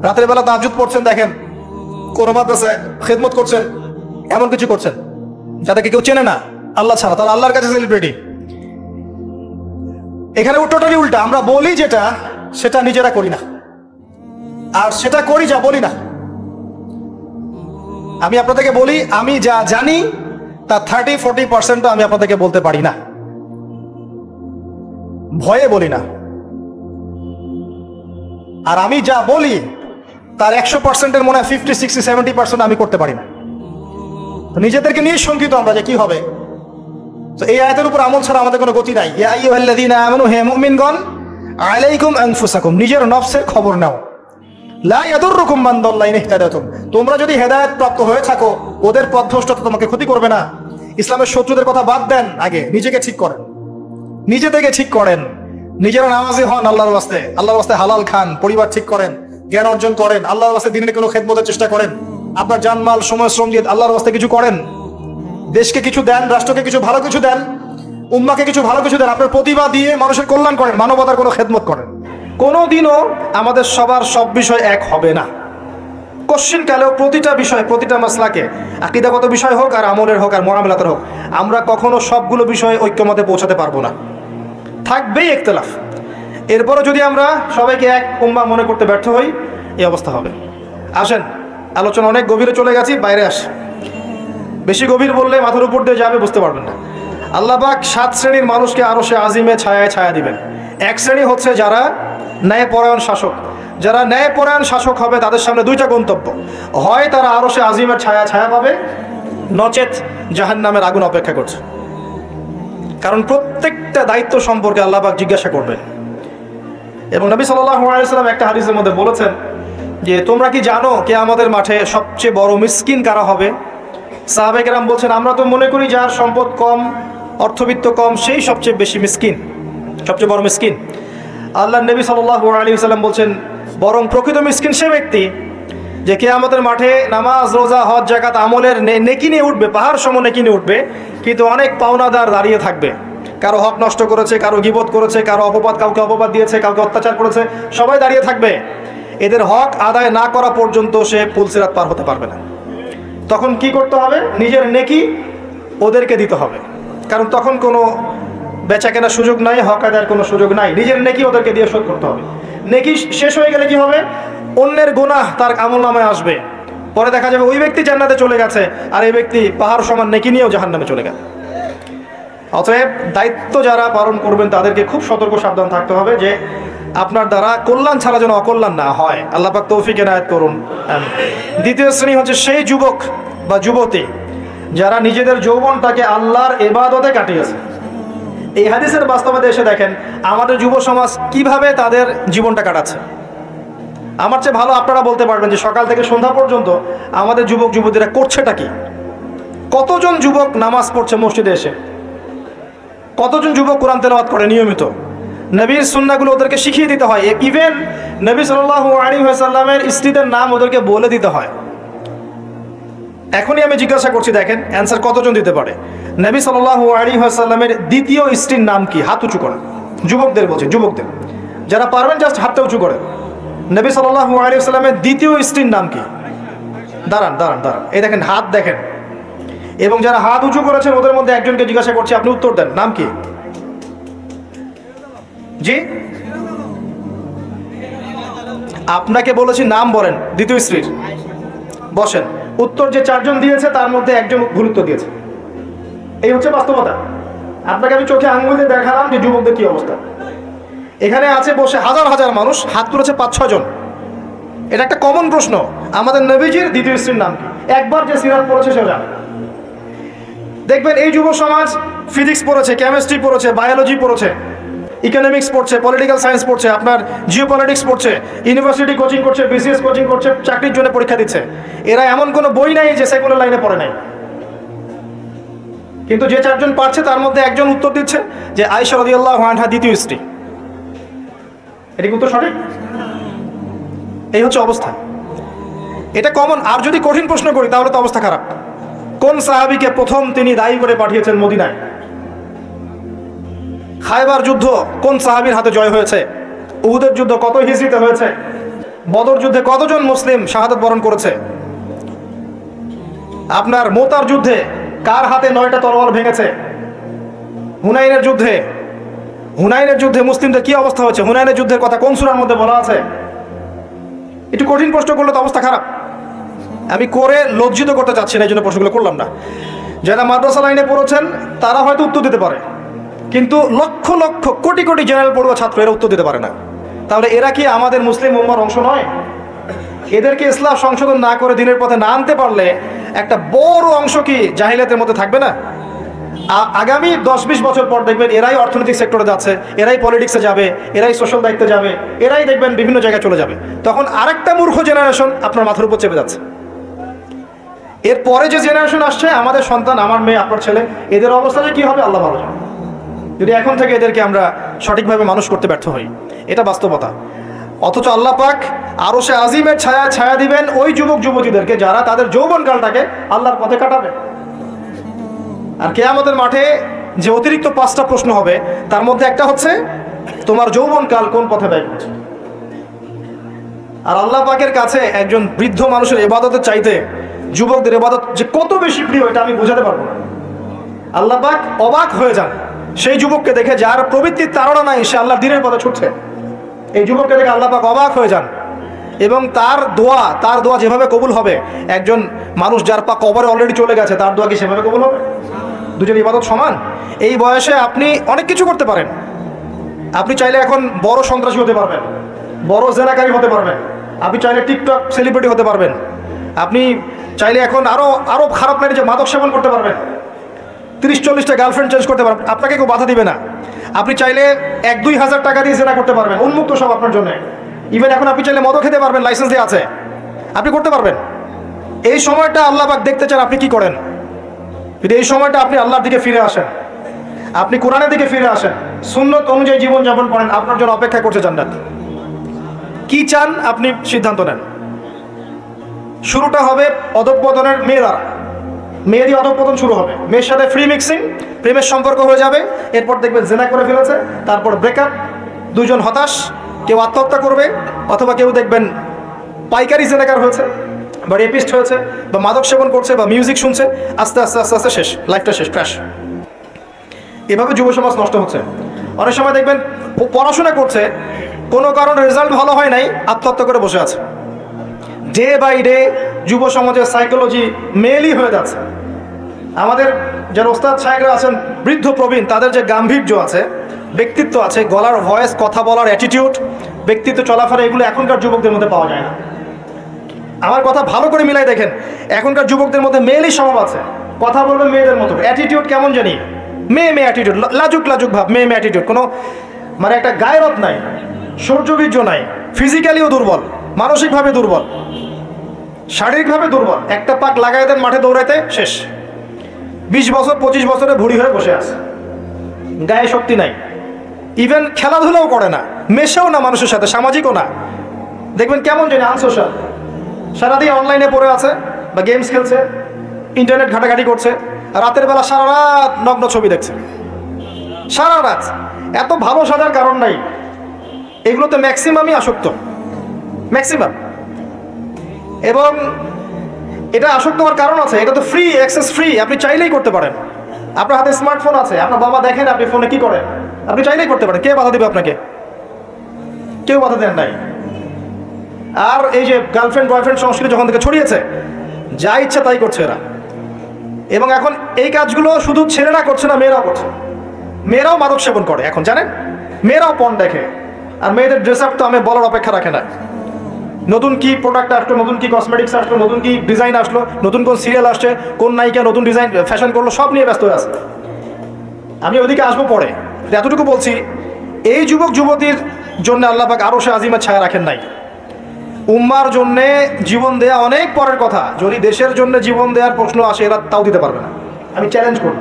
রাতের বেলা তাহাজ্জুদ পড়ছেন, দেখেন কোন মাদ্রাসায় খেদমত করছেন, এমন কিছু করছেন যাদেরকে কেউ চেনে না আল্লাহ ছাড়া, তারা আল্লাহর কাছে সেলিব্রিটি। এখানে টোটালি উল্টা। আমরা বলি যেটা সেটা নিজেরা করি না, আর সেটা করি যা বলি না। আমি আপনাদেরকে বলি, আমি যা জানি তার 30-40% আমি আপনাদেরকে বলতে পারি না, ভয়ে বলি না। আর আমি যা বলি তার 100%-এর মনে হয় 50-60-70% আমি করতে পারি না। নিজেদেরকে নিয়ে শঙ্কিত আমরা যে কি হবে। তো এই আয়াতের উপর আমল ছাড়া আমাদের কোনো গতি নাই। ইয়া আইয়ুহাল্লাযীনা আমানু, হে মুমিনগণ, আলাইকুম আনফুসাকুম, নিজের নফসের খবর নাও। লা ইয়াদুররুকুম মান দাল্লা ইন ইহতাদাতুম, তোমরা যদি হেদায়েত প্রাপ্ত হয়ে থাকো ওদের পথভ্রষ্টতা তোমাকে ক্ষতি করবে না। ইসলামের শত্রুদের কথা বাদ দেন, আগে নিজেকে ঠিক করেন, নিজে থেকে ঠিক করেন। নিজেরা নামাজি হন আল্লাহর ওয়াস্তে, আল্লাহর ওয়াস্তে হালাল খান, পরিবার ঠিক করেন, জ্ঞান অর্জন করেন, আল্লাহর ওয়াস্তে দিনের কোনো খেদমতের চেষ্টা করেন, আপনার জানমাল সময় শ্রম দিয়ে আল্লাহর ওয়াস্তে কিছু করেন, দেশকে কিছু দেন, রাষ্ট্রকে কিছু ভালো কিছু দেন, উম্মাকে কিছু ভালো কিছু দেন, আপনার প্রতিভা দিয়ে মানুষের কল্যাণ করেন, মানবতার কোনো খেদমত করেন। কোনোদিনও আমাদের সবার সব বিষয় এক হবে না। কোশ্চিন কালেও প্রতিটা বিষয়, প্রতিটা মাসলাকে, আকীদাগত বিষয় হোক আর আমলের হোক আর মুআমালাতের হোক, আমরা কখনো সবগুলো বিষয়ে ঐক্যমতে পৌঁছাতে পারবো না, থাকবেই ইখতিলাফ। এরপরও যদি আমরা সবাইকে এক উম্মাহ মনে করতে ব্যর্থ হই, এই অবস্থা হবে। আসেন, আলোচনা অনেক গভীরে চলে গেছি, বাইরে আসে। বেশি গভীর বললে মাথার উপর দিয়ে যাবে, বুঝতে পারবেন না। আল্লাহ পাক 7 শ্রেণীর মানুষকে আরশে আজিমে ছায়ায় ছায়া দিবেন। এক শ্রেণী হচ্ছে যারা ন্যায়পরায়ণ শাসক। যারা ন্যায়পরায়ণ শাসক হবে তাদের সামনে দুইটা গন্তব্য, হয় তারা আরশে আজিমের ছায়া ছায়া পাবে, নচেত জাহান্নামের আগুন অপেক্ষা করছে। কারণ প্রত্যেকটা দায়িত্ব সম্পর্কে আল্লাহ পাক জিজ্ঞাসা করবেন। এবং নবী সাল্লাল্লাহু আলাইহি ওয়াসাল্লাম একটা হাদিসের মধ্যে বলেছেন যে তোমরা কি জানো কিয়ামতের মাঠে সবচেয়ে বড় মিসকিন কারা হবে? সাহাবায়ে কেরাম বলছেন, আমরা তো মনে করি যার সম্পদ কম, অর্থবিত্ত কম, সেই সবচেয়ে বেশি মিসকিন, সবচেয়ে বড় মিসকিন। আল্লাহর নবী সাল্লাল্লাহু আলাইহি ওয়াসাল্লাম বলছেন, বরং প্রকৃত মিসকিন সে ব্যক্তি যে কিয়ামতের মাঠে নামাজ, রোজা, হজ, যাকাত আমলের নেকি নিয়ে উঠবে, পাহাড় সম নেকি নিয়ে উঠবে, কিন্তু অনেক পাওনাদার দাঁড়িয়ে থাকবে। কারো হক নষ্ট করেছে, কারো গীবত করেছে, কারো অপবাদ, কাউকে অপবাদ দিয়েছে, কাউকে অত্যাচার করেছে, সবাই দাঁড়িয়ে থাকবে। এদের হক আদায় না করা পর্যন্ত সে পুলসিরাত পার হতে পারবে না। তখন কি করতে হবে? নিজের নেকি ওদেরকে দিতে হবে, কারণ তখন কোনো বেচা কেনার সুযোগ নাই, হক আদায়ের কোনো সুযোগ নাই। নিজের নেকি ওদেরকে দিয়ে শোধ করতে হবে। নেকি শেষ হয়ে গেলে কি হবে? অন্যের গুনাহ তার আমলনামায় আসবে, পরে দেখা যাবে ওই ব্যক্তি জান্নাতে চলে গেছে আর এই ব্যক্তি পাহাড় সমান নেকি নিয়েও জাহান্নামে চলে গেছে। অতএব দায়িত্ব যারা পালন করবেন তাদেরকে খুব সতর্ক সাবধান থাকতে হবে যে আপনার দ্বারা কল্যাণ ছাড়া যেন অকল্যাণ না হয়। আল্লাহ পাক তৌফিক এনায়েত করুন। দ্বিতীয় শ্রেণী হচ্ছে সেই যুবক বা যুবতী যারা নিজেদের যৌবনটাকে আল্লাহর ইবাদতে কাটিয়েছে। এই হাদিসের বাস্তবতা এসে দেখেন আমাদের যুব সমাজ কিভাবে তাদের জীবনটা কাটাচ্ছে। আমার চেয়ে ভালো আপনারা বলতে পারবেন যে সকাল থেকে সন্ধ্যা পর্যন্ত আমাদের যুবক যুবতীরা করছেটা কি। কতজন যুবক নামাজ পড়ছে মসজিদে এসে, কতজন যুবক কোরআন তেলাওয়াত করে নিয়মিত। নবীর সুন্নাহগুলো ওদেরকে শিখিয়ে দিতে হয়। ইভেন নবী সাল্লাল্লাহু আলাইহি ওয়াসাল্লামের স্ত্রীদের নাম ওদেরকে বলে দিতে হয়। এখনই আমি জিজ্ঞাসা করছি, দেখেন অ্যান্সার কতজন দিতে পারে। নবী সাল্লাল্লাহু আলাইহি ওয়াসাল্লামের দ্বিতীয় স্ত্রীর নাম কি? হাত উঁচু করেন। যুবকদের বলছি, যুবকদের যারা পারবেন জাস্ট হাতটা উঁচু করেন। নবী সাল্লাল্লাহু আলাইহি ওয়াসাল্লামের দ্বিতীয় স্ত্রীর নাম কি? দাঁড়ান দাঁড়ান দাঁড়ান, এই দেখেন হাত দেখেন, এবং যারা হাত উঁচু করেছেন ওদের মধ্যে একজনকে জিজ্ঞাসা করছি, আপনি উত্তর দেন, নাম কি? জি, আপনাকে বলেছি নাম বলেন, দ্বিতীয় স্ত্রীর। বসেন। উত্তর যে চারজন দিয়েছে তার মধ্যে একজন ভুল উত্তর দিয়েছে। এই হচ্ছে বাস্তবতা। আপনাকে আমি চোখে আঙ্গুল দিয়ে দেখালাম যে যুবকদের কি অবস্থা। এখানে আছে বসে হাজার হাজার মানুষ, হাত তুলেছে 5-6 জন। এটা একটা কমন প্রশ্ন, আমাদের নবীজির দ্বিতীয় স্ত্রীর নাম কি? একবার যে সিরাত পড়েছে সে জানে। দেখবেন এই যুব সমাজ ফিজিক্স পড়েছে, কেমিস্ট্রি পড়েছে, বায়োলজি পড়েছে, ইকোনমিক্স পড়ছে, পলিটিক্যাল সায়েন্স পড়ছে, আপনার জিওপলিটিক্স পড়ছে, ইউনিভার্সিটি কোচিং করছে, বিসিএস কোচিং করছে, চাকরির জন্য পরীক্ষা দিচ্ছে। এরা এমন কোনো বই নাই যে সেকুলার লাইনে পড়ে নাই। কিন্তু যে চারজন পারছে তার মধ্যে একজন উত্তর দিচ্ছে যে আয়েশা রাদিয়াল্লাহু আনহা দ্বিতীয় স্ত্রী। এটা কি উত্তর সঠিক? এই হচ্ছে অবস্থা। এটা কমন। আর যদি কঠিন প্রশ্ন করি তাহলে তো অবস্থা খারাপ। কোন সাহাবীকে প্রথম তিনি দায়ী করে পাঠিয়েছেন মদিনায়? খায়বার যুদ্ধ কোন সাহাবীর হাতে জয় হয়েছে? উহুদের যুদ্ধ কত হিজরিতে হয়েছে? বদর যুদ্ধে কতজন মুসলিম শাহাদাত বরণ করেছে? আপনার মোতার যুদ্ধে কার হাতে 9টা তরোয়াল ভেঙেছে? হুনাইনের যুদ্ধে মুসলিমদের কি অবস্থা হয়েছে? হুনাইনের যুদ্ধের কথা কোন সূরার মধ্যে বলা আছে? একটু কঠিন প্রশ্ন করলে তো অবস্থা খারাপ। আমি করে লজ্জিত করতে চাচ্ছি না, এই জন্য প্রশ্নগুলো করলাম না। যারা মাদ্রাসা লাইনে পড়েছেন তারা হয়তো উত্তর দিতে পারে, কিন্তু লক্ষ লক্ষ কোটি কোটি জেনারেল পড়ুয়া ছাত্র এরা উত্তর দিতে পারে না। তাহলে এরা কি আমাদের মুসলিম উম্মার অংশ নয়? এদেরকে ইসলাম সংশোধন না করে দিনের পথে না আনতে পারলে একটা বড় অংশ কি জাহিলিয়াতের মধ্যে থাকবে না? আগামী 10-20 বছর পর দেখবেন এরাই অর্থনৈতিক সেক্টরে যাচ্ছে, এরাই পলিটিক্সে যাবে, এরাই সোশ্যাল দায়িত্বে যাবে, এরাই দেখবেন বিভিন্ন জায়গায় চলে যাবে। তখন আরেকটা মূর্খ জেনারেশন আপনার মাথার উপর চেপে যাচ্ছে। এরপরে যে জেনারেশন আসছে, আমাদের সন্তান, আমার মেয়ে, আপনার ছেলে, এদের অবস্থা যে কী হবে আল্লাহ ভালো জানে, যদি এখন থেকে এদেরকে আমরা সঠিকভাবে মানুষ করতে ব্যর্থ হই। এটা বাস্তবতা। অথচ আল্লাহ পাক আরশে আজিমের ছায়া দিবেন ওই যুবক যুবতীদেরকে যারা তাদের যৌবনকালটাকে আল্লাহর পথে কাটাবে। আর কিয়ামতের মাঠে যে অতিরিক্ত 5টা প্রশ্ন হবে তার মধ্যে একটা হচ্ছে তোমার যৌবনকাল কোন পথে ব্যয় করছে। আর আল্লাহ পাকের কাছে একজন বৃদ্ধ মানুষের ইবাদতের চাইতে যুবকদের ইবাদত যে কত বেশি প্রিয় এটা আমি বোঝাতে পারবো না। আল্লাহ পাক অবাক হয়ে যান সেই যুবককে দেখে যার প্রবৃত্তির তাড়না নাই, সে আল্লাহর দ্বীনের পথে ছুটছে। এই যুবককে দেখে আল্লাহ পাক অবাক হয়ে যান এবং তার দোয়া যেভাবে কবুল হবে, একজন মানুষ যার পা কবরে অলরেডি চলে গেছে তার দোয়া কি সেভাবে কবুল হবে? দুজন ইবাদত সমান। এই বয়সে আপনি অনেক কিছু করতে পারেন। আপনি চাইলে এখন বড় সন্ত্রাসী হতে পারবেন, বড় জেনাকারী হতে পারবেন, আপনি চাইলে টিকটক সেলিব্রিটি হতে পারবেন, আপনি চাইলে এখন আরো খারাপ লাগে যে মাদক সেবন করতে পারবেন, 30-40টা গার্লফ্রেন্ড চেঞ্জ করতে পারবেন, আপনাকে কেউ বাধা দিবে না। আপনি চাইলে 1-2 হাজার টাকা দিয়ে জেনা করতে পারবেন, উন্মুক্ত সব আপনার জন্য। ইভেন এখন আপনি চাইলে মদও খেতে পারবেন, লাইসেন্স দিয়ে আছে, আপনি করতে পারবেন। এই সময়টা আল্লাহ পাক দেখতে চান আপনি কি করেন। যদি এই সময়টা আপনি আল্লাহর দিকে ফিরে আসেন, আপনি কোরআনের দিকে ফিরে আসেন, সুন্নত অনুযায়ী জীবনযাপন করেন, আপনার জন্য অপেক্ষা করছে জান্নাত। কি চান আপনি সিদ্ধান্ত নেন। শুরুটা হবে অধঃপতনের মেয়ে দ্বারা, মেয়ে দিয়ে অধঃপতন শুরু হবে, মেয়ের সাথে ফ্রি মিক্সিং, প্রেমের সম্পর্ক হয়ে যাবে, এরপর দেখবেন জেনা করে ফেলেছে, তারপর ব্রেকআপ, দুজন হতাশ, কেউ আত্মহত্যা করবে, অথবা কেউ দেখবেন পাইকারি জেনাকার হয়েছে বা রেপিস্ট হয়েছে বা মাদক সেবন করছে বা মিউজিক শুনছে, আস্তে আস্তে আস্তে আস্তে শেষ, লাইফটা শেষ, ক্র্যাশ। এভাবে যুব সমাজ নষ্ট হচ্ছে। অনেক সময় দেখবেন পড়াশোনা করছে, কোনো কারণে রেজাল্ট ভালো হয় নাই, আত্মহত্যা করে বসে আছে। ডে বাই ডে যুব সমাজের সাইকোলজি মেলই হয়ে যাচ্ছে। আমাদের যারা ওস্তাদ সাহেবরা আছেন, বৃদ্ধ প্রবীণ, তাদের যে গাম্ভীর্য আছে, ব্যক্তিত্ব আছে, গলার ভয়েস, কথা বলার অ্যাটিটিউড, ব্যক্তিত্ব, চলাফেরা, এগুলো এখনকার যুবকদের মধ্যে পাওয়া যায় না। আমার কথা ভালো করে মিলাই দেখেন, এখনকার যুবকদের মধ্যে মেয়েলই স্বভাব আছে, কথা বলবে মেয়েদের মতো, অ্যাটিটিউড কেমন জানি, মেয়ে অ্যাটিটিউড, লাজুক ভাব, মেয়ে অ্যাটিটিউড, কোনো মানে একটা গায়রত নাই, শৌর্যবীর্য নাই, ফিজিক্যালিও দুর্বল, মানসিকভাবে দুর্বল, শারীরিকভাবে দুর্বল। একটা পাক লাগাই দেন মাঠে দৌড়াইতে, শেষ। 20 বছর 25 বছরে ভুড়ি হয়ে বসে আছে, গায়ে শক্তি নাই, ইভেন খেলাধুলাও করে না, মেশেও না মানুষের সাথে, সামাজিকও না। দেখবেন কেমন জানি আনসোশ্যাল, সারাদিন অনলাইনে পড়ে আছে বা গেমস খেলছে, ইন্টারনেট ঘাটাঘাটি করছে, রাতের বেলা সারা রাত নগ্ন ছবি দেখছে, সারা রাত। এত ভালো সাজার কারণ নাই, এগুলোতে ম্যাক্সিমামই আসক্ত, ম্যাক্সিমাম। এবং এটা আসক্ত হওয়ার কারণ আছে, এটা তো ফ্রি, অ্যাক্সেস ফ্রি, আপনি চাইলেই করতে পারেন। আপনার হাতে স্মার্টফোন আছে, আপনার বাবা দেখেন আপনি ফোনে কি করেন, আপনি চাইলেই করতে পারেন। কে বাধা দিবে আপনাকে? কেউ বাধা দেন নাই। আর এই যে গার্লফ্রেন্ড বয়ফ্রেন্ড সংস্কৃতি যখন থেকে ছড়িয়েছে, যা ইচ্ছা তাই করছে এরা। এবং এখন এই কাজগুলো শুধু ছেলেরা করছে না, মেয়েরাও করছে। মেয়েরাও মাদক সেবন করে এখন, জানেন? মেয়েরাও পণ দেখে। আর মেয়েদের ড্রেস আপ তো আমি বলার অপেক্ষা রাখে না। নতুন কি প্রোডাক্ট আসলো, নতুন কি কসমেটিক্স আসলো, নতুন কি ডিজাইন আসলো, নতুন কোন সিরিয়াল আসছে, কোন নায়িকা নতুন ডিজাইন ফ্যাশন করলো, সব নিয়ে ব্যস্ত হয়ে আছে। আমি ওদিকে আসবো পরে। এতটুকু বলছি, এই যুবক যুবতীর জন্য আল্লাহ পাক আরো সে আজিমের ছায়া রাখেন নাই। উম্মার জন্যে জীবন দেয়া অনেক পরের কথা। যদি দেশের জন্য জীবন দেওয়ার প্রশ্ন আসে, এরা তাও দিতে পারবে না। আমি চ্যালেঞ্জ করব,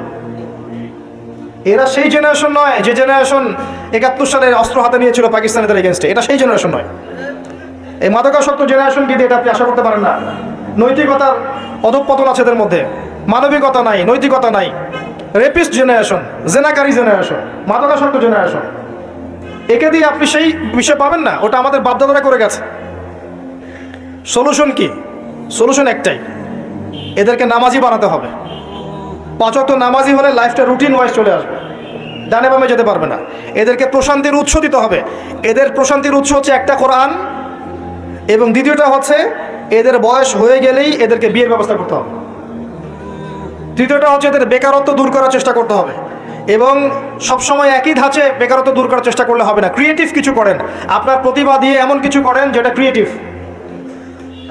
এরা সেই জেনারেশন নয় যে জেনারেশন ৭১ সালে অস্ত্র হাতে নিয়েছিল পাকিস্তানিদের এগেনস্টে। এটা সেই জেনারেশন নয়। এই মাদকাসক্ত জেনারেশনকে দিয়ে এটা আপনি আশা করতে পারেন না। নৈতিকতার অধঃপতন আছে এদের মধ্যে, মানবিকতা নাই, নৈতিকতা নাই। রেপিস্ট জেনারেশন, জেনাকারী জেনারেশন, মাদকাসক্ত জেনারেশন। একে দিয়ে আপনি সেই বিষয় পাবেন না। ওটা আমাদের বাপদাদারা করে গেছে। সলিউশন কি? সলিউশন একটাই, এদেরকে নামাজি বানাতে হবে। ৫ ওয়াক্ত নামাজি হলে লাইফটা রুটিন ওয়াইজ চলে আসবে, ডানে বামে যেতে পারবে না। এদেরকে প্রশান্তির উৎস দিতে হবে। এদের প্রশান্তির উৎস হচ্ছে একটা কোরআন, এবং দ্বিতীয়টা হচ্ছে এদের বয়স হয়ে গেলেই এদেরকে বিয়ের ব্যবস্থা করতে হবে। তৃতীয়টা হচ্ছে এদের বেকারত্ব দূর করার চেষ্টা করতে হবে। এবং সবসময় একই ধাঁচে বেকারত্ব দূর করার চেষ্টা করলে হবে না। ক্রিয়েটিভ কিছু করেন, আপনার প্রতিভা দিয়ে এমন কিছু করেন যেটা ক্রিয়েটিভ।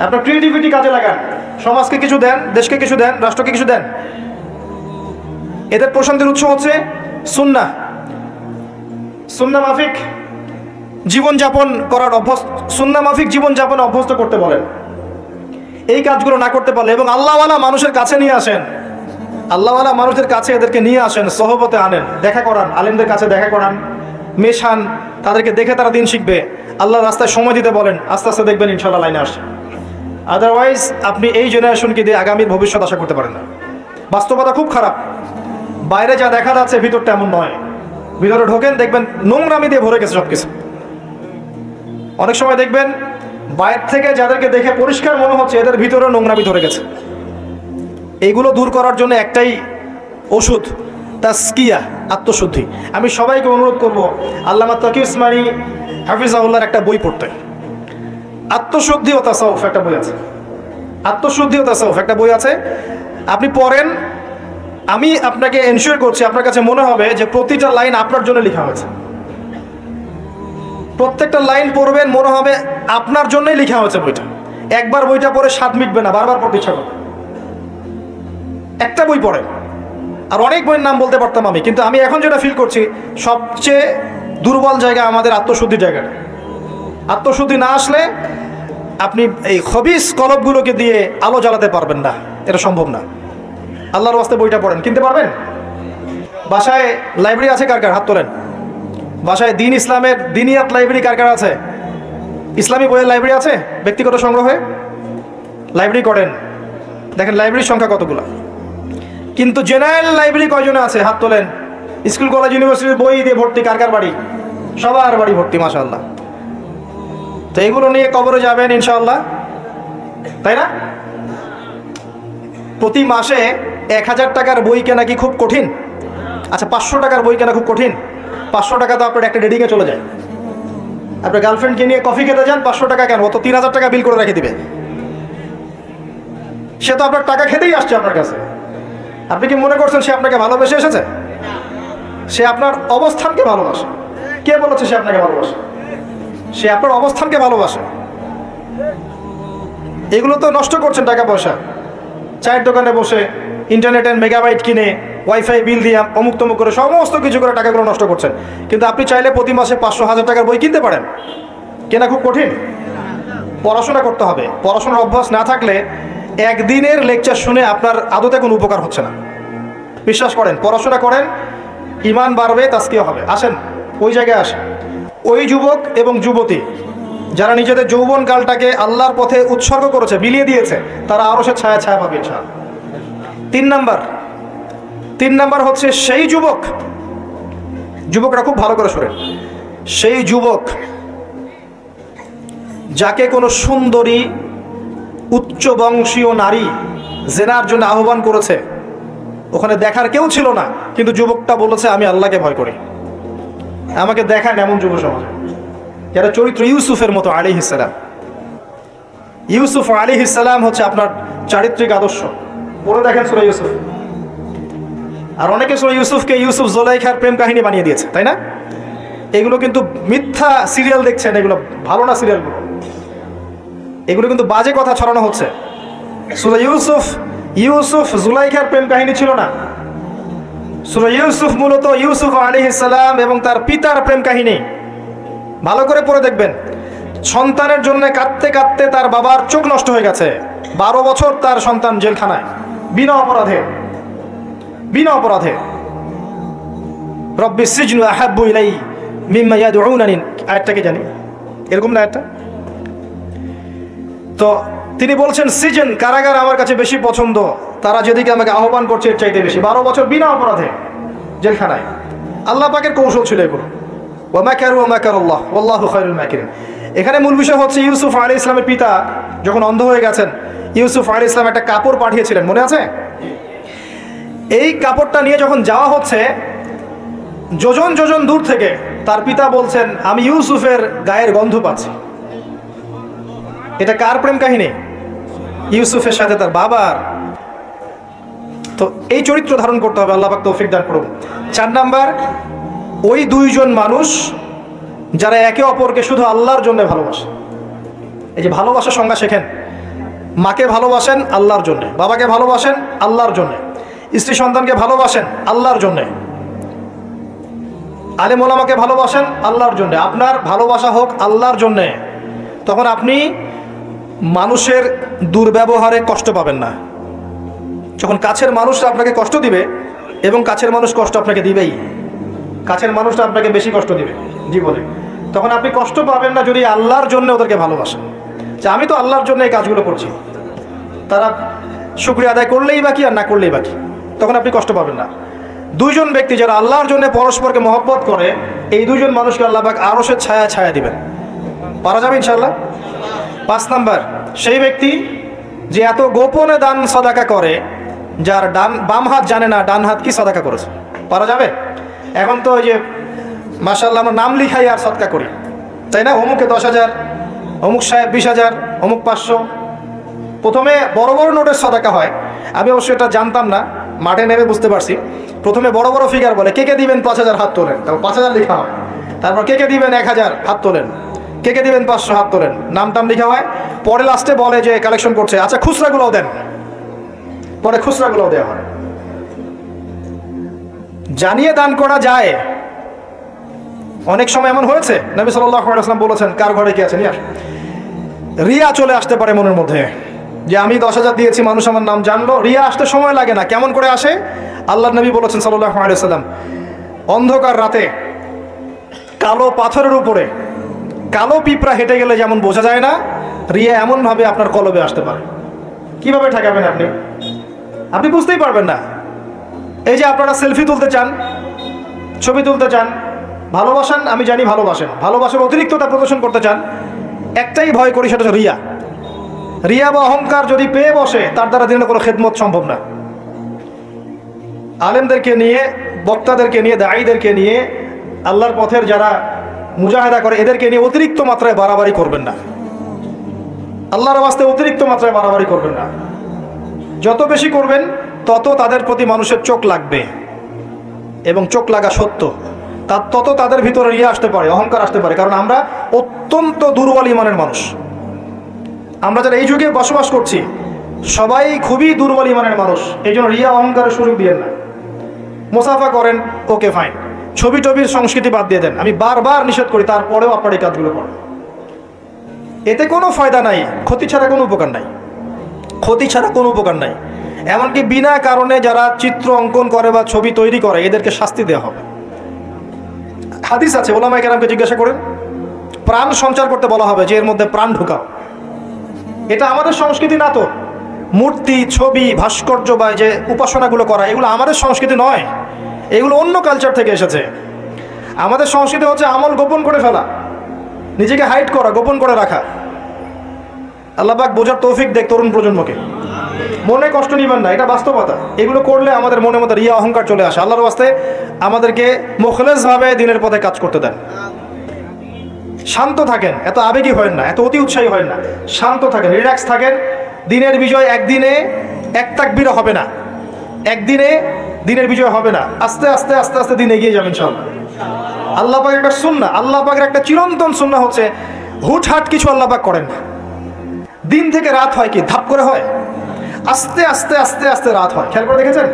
আপনার ক্রিয়েটিভিটি কাজে লাগান, সমাজকে কিছু দেন, দেশকে কিছু দেন, রাষ্ট্রকে কিছু দেন। এদের প্রশান্তির উৎস হচ্ছে সুন্নাহ, সুন্নাহ মাফিক জীবনযাপন করার অভ্যস্ত, সুন্নাহ মাফিক জীবনযাপন অভ্যস্ত করতে বলেন। এই কাজগুলো না করতে পারলে, এবং আল্লাহওয়ালা মানুষের কাছে নিয়ে আসেন, আল্লাহওয়ালা মানুষদের কাছে এদেরকে নিয়ে আসেন, সহবতে আনেন, দেখা করান, আলেমদের কাছে দেখা করান, মেশান, তাদেরকে দেখে তারা দিন শিখবে। আল্লাহর রাস্তায় সময় দিতে বলেন, আস্তে আস্তে দেখবেন ইনশাল্লাহ লাইনে আসছে। আদারওয়াইজ আপনি এই জেনারেশনকে দিয়ে আগামীর ভবিষ্যৎ আশা করতে পারেন না। বাস্তবতা খুব খারাপ। বাইরে যা দেখা যাচ্ছে ভিতরটা এমন নয়। ভিতরে ঢোকেন, দেখবেন নোংরামি দিয়ে ভরে গেছে সব কিছু। অনেক সময় দেখবেন বাইরে থেকে যাদেরকে দেখে পরিষ্কার মনে হচ্ছে, এদের ভিতরে নোংরামি ধরে গেছে। এইগুলো দূর করার জন্য একটাই ওষুধ, তাসকিয়া, আত্মশুদ্ধি। আমি সবাইকে অনুরোধ করব, আল্লামা তকি উসমানী হাফিজাহুল্লাহর একটা বই পড়তে। আত্মশুদ্ধি ও তাসাউফ একটা বই আছে। আত্মশুদ্ধি ও তাসাউফ একটা বই আছে, আপনি পড়েন। আমি আপনাকে এনশিওর করছি, আপনার কাছে মনে হবে যে প্রতিটা লাইন আপনার জন্য লেখা হয়েছে। প্রত্যেকটা লাইন পড়বেন, মনে হবে আপনার জন্যই লেখা হয়েছে বইটা। একবার বইটা পড়ে স্বাদ মিটবে না, বারবার পড়তে ইচ্ছা করবে। একটা বই পড়েন। আর অনেক বইয়ের নাম বলতে পারতাম আমি, কিন্তু আমি এখন যেটা ফিল করছি, সবচেয়ে দুর্বল জায়গা আমাদের আত্মশুদ্ধির জায়গাটা। আত্মশুদ্ধি না আসলে আপনি এই খবিস কলবগুলোকে দিয়ে আলো জ্বালাতে পারবেন না, এটা সম্ভব না। আল্লাহর ওয়াস্তে বইটা পড়েন, কিনতে পারবেন? বাসায় লাইব্রেরি আছে কার কার? হাত তোলেন। বাসায় দিন ইসলামের দিনিয়াত লাইব্রেরি কার কার আছে? ইসলামী বইয়ের লাইব্রেরি আছে ব্যক্তিগত সংগ্রহে? লাইব্রেরি করেন, দেখেন লাইব্রেরির সংখ্যা কতগুলো। কিন্তু জেনারেল লাইব্রেরি কয়জনে আছে? হাত তোলেন। স্কুল কলেজ ইউনিভার্সিটির বই দিয়ে ভর্তি কার কার বাড়ি? সবার বাড়ি ভর্তি, মাশাআল্লাহ। তো এইগুলো নিয়ে কবরে যাবেন ইনশাআল্লাহ, তাই না? প্রতি মাসে ১,০০০ টাকার বই কেনা কি খুব কঠিন? আচ্ছা, ৫০০ টাকার বই কেনা খুব কঠিন? ৫০০ টাকা তো আপনার একটা ডেটিংয়ে চলে যায়। আপনার গার্লফ্রেন্ডকে নিয়ে কফি খেতে যান, ৫০০ টাকা কেন? ও তো ৩,০০০ টাকা বিল করে রেখে দিবে। সে তো আপনার টাকা খেতেই আসছে আপনার কাছে। আপনি কি মনে করছেন সে আপনাকে ভালোবেসে এসেছে? সে আপনার অবস্থানকে ভালোবাসে। কে বলেছে সে আপনাকে ভালোবাসে? সে আপনার অবস্থানকে ভালোবাসে। এগুলো তো নষ্ট করছেন টাকা পয়সা। চায়ের দোকানে বসে ইন্টারনেটের মেগাবাইট কিনে, ওয়াইফাই বিল দিয়ে, অমুক তমুক করে সমস্ত কিছু করে টাকাগুলো নষ্ট করছেন। কিন্তু আপনি চাইলে প্রতি মাসে ৫০০-১,০০০ টাকার বই কিনতে পারেন। কেনা খুব কঠিন? পড়াশোনা করতে হবে। পড়াশোনার অভ্যাস না থাকলে একদিনের লেকচার শুনে আপনার আদতে কোনো উপকার হচ্ছে না। বিশ্বাস করেন, পড়াশোনা করেন, ইমান বাড়বে, তাসকিয়া হবে। আসেন ওই জায়গায় আসেন। ওই যুবক এবং যুবতী যারা নিজেদের যৌবনকালটাকে আল্লাহর পথে উৎসর্গ করেছে, বিলিয়ে দিয়েছে, তারা আরো সে ছায়া ছায়া পাবে ইনশাআল্লাহ। ৩ নাম্বার হচ্ছে সেই যুবকরা খুব ভালো করে শোনেন, সেই যুবক যাকে কোনো সুন্দরী উচ্চ বংশীয় নারী জেনার জন্য আহ্বান করেছে, ওখানে দেখার কেউ ছিল না, কিন্তু যুবকটা বলেছে আমি আল্লাহকে ভয় করি, আমাকে দেখান এমন যুব সমাজ যারা চরিত্র ইউসুফের মতো আলাইহিস সালাম। ইউসুফ আলাইহিস সালাম হচ্ছে আপনার চারিত্রিক আদর্শ। পড়ে দেখেন সূরা ইউসুফ। আর অনেকে সূরা ইউসুফকে ইউসুফ জুলাইখার প্রেম কাহিনী বানিয়ে দিয়েছে, তাই না? এগুলো কিন্তু মিথ্যা সিরিয়াল দেখছেন, এগুলো ভালো না সিরিয়ালগুলো, এগুলো কিন্তু বাজে কথা ছড়ানো হচ্ছে। সূরা ইউসুফ জুলাইখার প্রেম কাহিনী ছিল না। সূরা ইউসুফ মূলত ইউসুফ আলাইহিস সালাম এবং তার পিতার প্রেম কাহিনী। ভালো করে পড়ে দেখবেন। সন্তানের জন্য কাঁদতে কাঁদতে তার বাবার চোখ নষ্ট হয়ে গেছে। 12 বছর তার সন্তান জেলখানায় বিনা অপরাধে। রব্বিস সিজনু আহাব্বু ইলাই মিম্মা ইয়াদউনানি, আয়াতটা কি জানি, এরকম না একটা। তো তিনি বলছেন সিজন, কারাগার আমার কাছে বেশি পছন্দ, তারা যেদিকে আমাকে আহ্বান করছে এর চাইতে বেশি। 12 বছর বিনা অপরাধে জেলখানায়। আল্লাহ পাকের কৌশল ছিল এগুলো। ওয়া মাকারু ওয়া মাকারাল্লাহ ওয়াল্লাহু খায়রুল মাকিরিন। এখানে মূল বিষয় হচ্ছে ইউসুফ আলাইহিস সালামের পিতা যখন অন্ধ হয়ে গেছেন, ইউসুফ আলাইহিস সালাম একটা কাপড় পাঠিয়েছিলেন, মনে আছে? এই কাপড়টা নিয়ে যখন যাওয়া হচ্ছে, যোজন যোজন দূর থেকে তার পিতা বলছেন আমি ইউসুফের গায়ের গন্ধ পাচ্ছি। এটা কার প্রেম কাহিনী? ইউসুফের সাথে তার বাবার। তো এই চরিত্র ধারণ করতে হবে, আল্লাহ পাক তৌফিক দান করুন। 4 নাম্বার, ওই দুইজন মানুষ যারা একে অপরকে শুধু আল্লাহর জন্য ভালোবাসে। এই যে ভালোবাসার সংজ্ঞা শেখেন। মাকে ভালোবাসেন আল্লাহর জন্য, বাবাকে ভালোবাসেন আল্লাহর জন্য, স্ত্রী সন্তানকে ভালোবাসেন আল্লাহর জন্য, আলেম ওলামাকে ভালোবাসেন আল্লাহর জন্য। আপনার ভালোবাসা হোক আল্লাহর জন্যে, তখন আপনি মানুষের দুর্ব্যবহারে কষ্ট পাবেন না। যখন কাছের মানুষরা আপনাকে কষ্ট দিবে, এবং কাছের মানুষ কষ্ট আপনাকে দিবেই, কাছের মানুষটা আপনাকে বেশি কষ্ট দিবে জীবনে, তখন আপনি কষ্ট পাবেন না যদি আল্লাহর জন্য ওদেরকে ভালোবাসেন। যে আমি তো আল্লাহর জন্য এই কাজগুলো করছি, তারা শুকরিয়া আদায় করলেই বাকি আর না করলেই বাকি, তখন আপনি কষ্ট পাবেন না। দুইজন ব্যক্তি যারা আল্লাহর জন্য পরস্পরকে মহব্বত করে, এই দুইজন মানুষকে আল্লাহ পাক আরশের ছায়া দিবেন। পারা যাবে ইনশাআল্লাহ। 5 নাম্বার, সেই ব্যক্তি যে এত গোপনে দান সাদাকা করে, যার বাম হাত জানে না ডান হাত কি সাদাকা করেছে। পারা যাবে? এখন তো ওই যে মাশাআল্লাহ আমরা নাম লিখাই আর সদকা করি, তাই না? অমুকে 10,000, অমুক সাহেব 20,000, অমুক 500। প্রথমে বড় বড় নোটের সাদাকা হয়। আমি অবশ্যই এটা জানতাম না, মাঠে নেমে বুঝতে পারছি। প্রথমে বড় বড় ফিগার বলে, কে দিবেন 5,000 হাত তোলেন, তারপর 5,000 লেখা হয়। তারপর কে দিবেন 1,000 হাত তোলেন, কে দিবেন 500 হাত তোলেন, নাম টাম লেখা হয়। পরে লাস্টে বলে যে কালেকশন করছে, আচ্ছা খুচরাগুলোও দেন, পরে খুচরাগুলোও দেওয়া হয়। জানিয়ে দান করা যায়। অনেক সময় এমন হয়েছে, নবী সাল্লাল্লাহু আলাইহি ওয়াসাল্লাম বলেছেন কার ঘরে কি আছে নিয়ে আস। রিয়া চলে আসতে পারে মনের মধ্যে, যে আমি 10,000 দিয়েছি, মানুষ আমার নাম জানলো। রিয়া আসতে সময় লাগে না। কেমন করে আসে? আল্লাহর নবী বলেছেন সাল্লাল্লাহু আলাইহি ওয়াসাল্লাম, অন্ধকার রাতে কালো পাথরের উপরে কালো পিঁপড়া হেঁটে গেলে যেমন বোঝা যায় না, রিয়া এমনভাবে আপনার কলবে আসতে পারে। কিভাবে ঠেকাবেন আপনি বুঝতেই পারবেন না। এই যে আপনারা সেলফি তুলতে চান, ছবি তুলতে চান, ভালোবাসেন, আমি জানি ভালোবাসার অতিরিক্ততা প্রদর্শন করতে চান, একটাই ভয় করি, সেটা হচ্ছে রিয়া বা অহংকার যদি পেয়ে বসে, তার দ্বারা দিনের কোনো খেদমত সম্ভব না। আলেমদেরকে নিয়ে, বক্তাদেরকে নিয়ে, দায়ীদেরকে নিয়ে, আল্লাহর পথের যারা মুজাহিদা করে, এদেরকে নিয়ে অতিরিক্ত মাত্রায় বাড়াবাড়ি করবেন না। আল্লাহর ওয়াস্তে অতিরিক্ত মাত্রায় বাড়াবাড়ি করবেন না। যত বেশি করবেন তত তাদের প্রতি মানুষের চোখ লাগবে, এবং চোখ লাগা সত্য, তত তাদের ভিতরে রিয়া আসতে পারে, অহংকার আসতে পারে। কারণ আমরা অত্যন্ত দুর্বল ইমানের মানুষ। আমরা যারা এই যুগে বসবাস করছি সবাই খুবই দুর্বল ইমানের মানুষ। এই জন্য রিয়া অহংকারের সুযোগ দিয়েন না। মুসাফা করেন, ওকে ফাইন, ছবি টবির সংস্কৃতি বাদ দিয়ে দেন। আমি বারবার নিষেধ করি, তারপরেও আপনার এই কাজগুলো করেন। এতে কোনো ফায়দা নাই, ক্ষতি ছাড়া কোনো উপকার নাই। এমনকি বিনা কারণে যারা চিত্র অঙ্কন করে বা ছবি তৈরি করে, এদেরকে শাস্তি দেওয়া হবে। হাদিস আছে, ওলামায়ে কেরামকে জিজ্ঞাসা করেন, প্রাণ সঞ্চার করতে বলা হবে, যে এর মধ্যে প্রাণ ঢুকাও। এটা আমাদের সংস্কৃতি না তো। মূর্তি, ছবি, ভাস্কর্য বা যে উপাসনাগুলো করা, এগুলো আমাদের সংস্কৃতি নয়, এগুলো অন্য কালচার থেকে এসেছে। আমাদের সংস্কৃতি হচ্ছে আমল গোপন করে ফেলা, নিজেকে হাইড করা, গোপন করে রাখা। আল্লাহ পাক বোঝার তৌফিক দেখ তরুণ প্রজন্মকে। মনে কষ্ট নিবেন না, এটা বাস্তবতা। এগুলো করলে আমাদের মনের মধ্যে রিয়া অহংকার চলে আসে। আল্লাহর ওয়াস্তে আমাদেরকে মুখলেসভাবে দিনের পথে কাজ করতে দেন। শান্ত থাকেন, এত আবেগী হয় না, এত অতি উৎসাহী হয় না, শান্ত থাকেন, রিল্যাক্স থাকেন। দিনের বিজয় একদিনে এক তাকবীরে হবে না, একদিনে দিনের বিজয় হবে না। আস্তে আস্তে আস্তে আস্তে দিন এগিয়ে যাবেন ইনশাআল্লাহ। আল্লাহ পাকের একটা সুন্নাহ, আল্লাহ পাকের একটা চিরন্তন সুন্নাহ হচ্ছে হুটহাট কিছু আল্লাহ পাক করেন না। দিন থেকে রাত হয় কি ধাপ করে হয়? আস্তে আস্তে আস্তে আস্তে রাত হয়, খেয়াল করে দেখেছেন?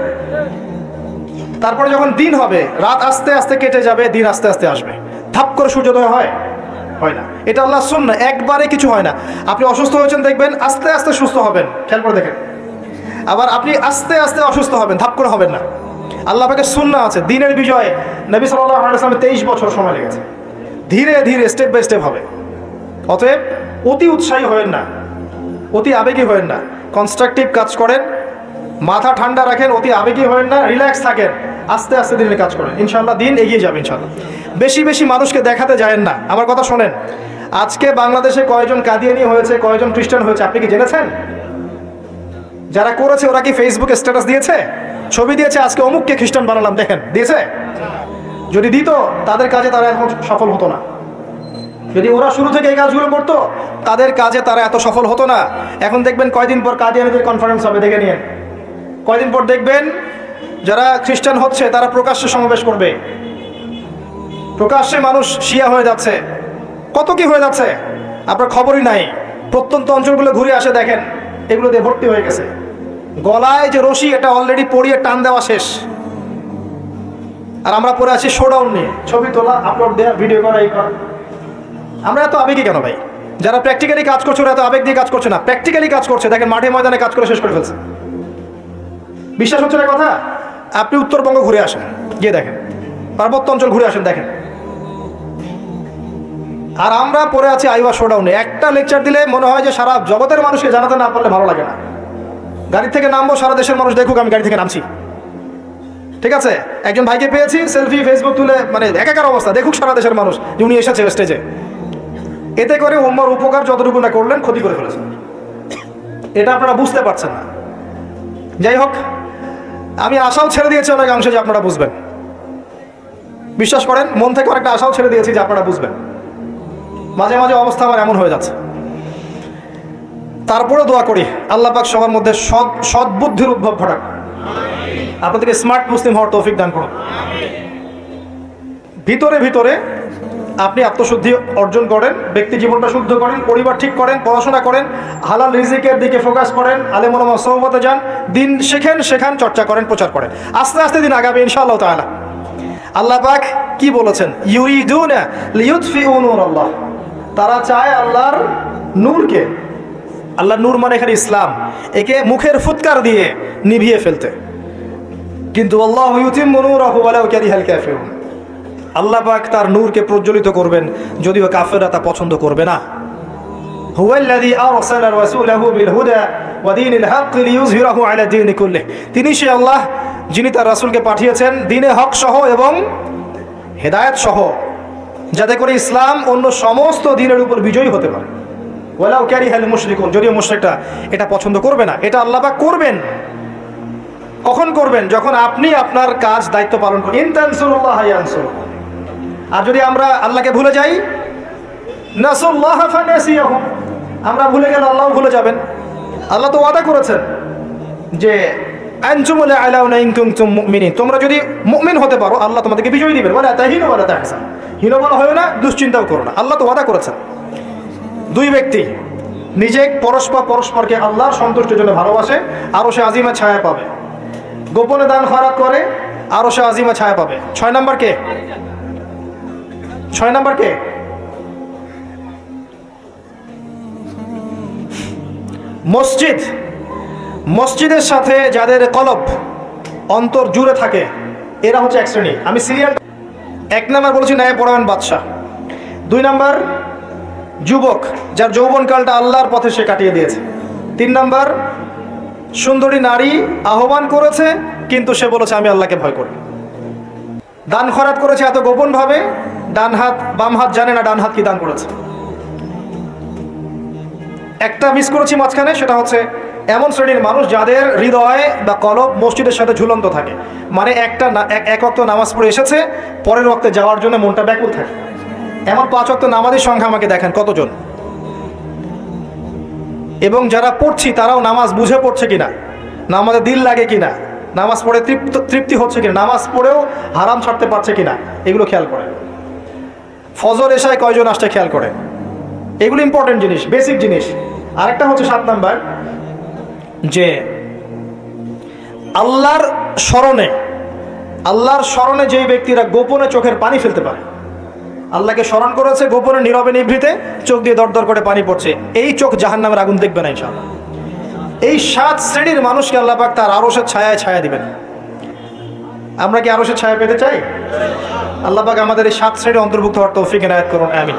তারপরে যখন দিন হবে, রাত আস্তে আস্তে কেটে যাবে, দিন আস্তে আস্তে আসবে। ধাপ করে সূর্যোদয় হয়? হয় না। এটা আল্লাহ সুন্নাহ, একবারে কিছু হয় না। আপনি অসুস্থ হয়েছেন, দেখবেন আস্তে আস্তে সুস্থ হবেন, খেয়াল করে দেখেন। আবার আপনি আস্তে আস্তে অসুস্থ হবেন, ধাপ করে হবেন না। আল্লাহ পাকের সুন্নাহ আছে। দিনের বিজয়ে নবী সাল্লাল্লাহু আলাইহি ওয়াসাল্লামের 23 বছর সময় লেগেছে। ধীরে ধীরে স্টেপ বাই স্টেপ হবে। অতএব অতি উৎসাহী হবেন না, অতি আবেগী হবেন না, কনস্ট্রাকটিভ কাজ করেন, মাথা ঠান্ডা রাখেন, অতি আবেগী হবেন না, রিল্যাক্স থাকেন, আস্তে আস্তে দিনের কাজ করেন, ইনশাআল্লাহ দিন এগিয়ে যাবে ইনশাআল্লাহ। বেশি বেশি মানুষকে দেখাতে যায়েন না। আমার কথা শোনেন, আজকে বাংলাদেশে কয়জন কাদিয়ানি হয়েছে, কয়জন খ্রিস্টান হয়েছে আপনি কি জেনেছেন? যারা করেছে ওরা কি ফেসবুকে স্ট্যাটাস দিয়েছে, ছবি দিয়েছে, আজকে অমুককে খ্রিস্টান বানালাম, দেখেন দিয়েছে? যদি দিত তাদের কাজে তারা এখন সফল হতো না। যদি ওরা শুরু থেকে এই কাজগুলো করতো তাদের কাজে তারা এত সফল হতো না। এখন দেখবেন কয়দিন পর কাদিয়ানীদের কনফারেন্স হবে, দেখে নিন। কয়দিন পর দেখবেন যারা খ্রিস্টান হচ্ছে তারা প্রকাশ্যে সমাবেশ করবে, প্রকাশ্যে মানুষ শিয়া হয়ে যাচ্ছে, কত কি হয়ে যাচ্ছে আপনার খবরই নাই। প্রত্যন্ত অঞ্চলগুলো ঘুরে আসে, দেখেন এগুলো দিয়ে ভর্তি হয়ে গেছে। গলায় যে রশি এটা অলরেডি পরিয়ে টান দেওয়া শেষ, আর আমরা পরে আছি শোডাউন নিয়ে, ছবি তোলা, আপলোড দেওয়া, ভিডিও করা, এই করা। আমরা এত আবেগী কেন ভাই? যারা প্র্যাকটিক্যালি কাজ করছে ওরা এত আবেগ দিয়ে কাজ করছে না, প্র্যাকটিক্যালি কাজ করছে। দেখেন মাঠে ময়দানে কাজ করে শেষ করে ফেলছে। বিশ্বাস হচ্ছে না কথা? আপনি উত্তরবঙ্গ ঘুরে আসেন, গিয়ে দেখেন, পার্বত্য অঞ্চল ঘুরে আসেন, দেখেন। আর আমরা পরে আছি আইওয়া শোডাউনে। একটা লেকচার দিলে মনে হয় যে সারা জগতের মানুষকে জানাতে না পারলে ভালো লাগে না। গাড়ি থেকে নামবো, সারা দেশের মানুষ দেখুক আমি গাড়ি থেকে নামছি, ঠিক আছে? একজন ভাইকে পেয়েছি, সেলফি ফেসবুক তুলে, মানে একাকার অবস্থা, দেখুক সারা দেশের মানুষ যে উনি এসেছে স্টেজে। এতে করে উম্মার উপকার যতটুকু না করলেন, ক্ষতি করে ফেলেছেন। এটা আপনারা বুঝতে পারছেন না। যাই হোক, আমি আশাও ছেড়ে দিয়েছি অনেক অংশে যে আপনারা বুঝবেন। বিশ্বাস করেন, মন থেকে অনেকটা আশাও ছেড়ে দিয়েছি যে আপনারা বুঝবেন। মাঝে মাঝে অবস্থা আমার এমন হয়ে যাচ্ছে। তারপরে দোয়া করি আল্লাহ পাক সবার মধ্যে সদ্বুদ্ধির উদ্ভব ঘটাক, আপনাদেরকে স্মার্ট মুসলিম হওয়ার তৌফিক দান করুন। ভিতরে ভিতরে আপনি আত্মশুদ্ধি অর্জন করেন, ব্যক্তি জীবনটা শুদ্ধ করেন, পরিবার ঠিক করেন, পড়াশোনা করেন, হালাল রিজিকের দিকে ফোকাস করেন, আলেম ওলামা সোহবতে যান, দিন শেখান, চর্চা করেন, প্রচার করেন। আস্তে আস্তে দিন আগাবে ইনশাআল্লাহ তাআলা। আল্লাহ পাক কি বলেছেন? ইউরিদুনা লিইউতফিউ নূরাল্লাহ, তারা চায় আল্লাহর নূরকে, আল্লাহর নূর মানে এখানে ইসলাম, একে মুখের ফুৎকার দিয়ে নিভিয়ে ফেলতে। কিন্তু আল্লাহু ইউতিম্মু নূরাহু ওয়ালাউ কারিহাল কাফিরুন, আল্লাহ পাক তার নূরকে প্রজ্বলিত করবেন যদিও কাফেররা তা পছন্দ করবে না। হুয়াল্লাযী আরসালা রাসূলাহু বিল হুদা ওয়া দীনিল হক লিইয়ুযহিরাহু আলা দীনি কুল্লিহি, তিনি সে আল্লাহ যিনি তার রাসূলকে পাঠিয়েছেন দ্বীনে হক সহ এবং হেদায়েত সহ, যাতে করে ইসলাম অন্য সমস্ত দ্বীনের উপর বিজয়ী হতে পারে। ওয়ালাউ কারিহাল মুশরিকুন, যদিও মুশরিকরা এটা পছন্দ করবে না। এটা আল্লাহ পাক করবেন। কখন করবেন? যখন আপনি আপনার কাজ দায়িত্ব পালন করেন। ইন তানসুরুল্লাহ ইয়ানসুরকুম, আর যদি আমরা আল্লাহকে ভুলে যাই, নাসুল্লাহ ফানাসিয়াহুম, আমরা ভুলে গেলে আল্লাহও ভুলে যাবেন। আল্লাহ তো ওয়াদা করেছেন যে আনতুমুল আলাউনা ইন কুনতুম মুমিনিন, তোমরা যদি মুমিন হতে পারো আল্লাহ তোমাদেরকে বিজয় দিবেন। ওয়ালা তাহিনু ওয়ালা তাহজান, হীনমন হয়ো না, দুশ্চিন্তাও করো না। আল্লাহ তো ওয়াদা করেছেন। দুই ব্যক্তি নিজে পরস্পরকে আল্লাহর সন্তুষ্টির জন্য ভালোবাসে, আরো সে আজিমা ছায়া পাবে। গোপনে দান খয়রাত করে, আরো সে আজিমা ছায়া পাবে। 6 নাম্বার কে? 6 নাম্বার কে? মসজিদের সাথে যাদের কলব অন্তর জুড়ে থাকে এরা হচ্ছে এক শ্রেণী। আমি সিরিয়াল 1 নাম্বার বলেছি ন্যায় পরায়ণ বাদশা। 2 নাম্বার যুবক যার যৌবনকালটা আল্লাহর পথে সে কাটিয়ে দিয়েছে। 3 নাম্বার সুন্দরী নারী আহ্বান করেছে কিন্তু সে বলেছে আমি আল্লাহকে ভয় করি। দান খয়রাত করেছে এত গোপন ভাবে, ডান হাত বাম হাত জানে না ডান হাত কি দান করেছে। একটা মিস করেছি মাঝখানে, সেটা হচ্ছে এমন শ্রেণীর মানুষ যাদের হৃদয় বা কলব মসজিদের সাথে ঝুলন্ত থাকে, মানে এক ওয়াক্ত নামাজ পড়ে এসেছে, পরের ওয়াক্তে যাওয়ার জন্য মনটা ব্যাকুল থাকে। এমন 5 ওয়াক্ত নামাজের সংখ্যা আমাকে দেখেন কতজন। এবং যারা পড়ছি তারাও নামাজ বুঝে পড়ছে কিনা, নামাজে দিল লাগে কিনা, নামাজ পড়ে তৃপ্তি হচ্ছে কিনা, নামাজ পড়েও হারাম ছাড়তে পারছে কিনা, এগুলো খেয়াল করে। ফজর এশায় কয়জন আসছে খেয়াল করে, এগুলো ইম্পর্টেন্ট জিনিস, বেসিক জিনিস। আরেকটা হচ্ছে 7 নাম্বার, যে আল্লাহর স্মরণে যেই ব্যক্তিরা গোপনে চোখের পানি ফেলতে পারে, আল্লাহকে স্মরণ করেছে গোপনে নীরবে নিভৃতে, চোখ দিয়ে দরদর করে পানি পড়ছে, এই চোখ জাহান্নামের আগুন দেখবে না ইনশাআল্লাহ। এই 7 শ্রেণীর মানুষকে আল্লাহ পাক তার আরশের ছায়ায় ছায়া দিবেন। আমরা কি আরশের ছায়া পেতে চাই? আল্লাহ পাক আমাদের এই 7 শ্রেণীর অন্তর্ভুক্ত হওয়ার তৌফিক এনায়েত করুন, আমিন।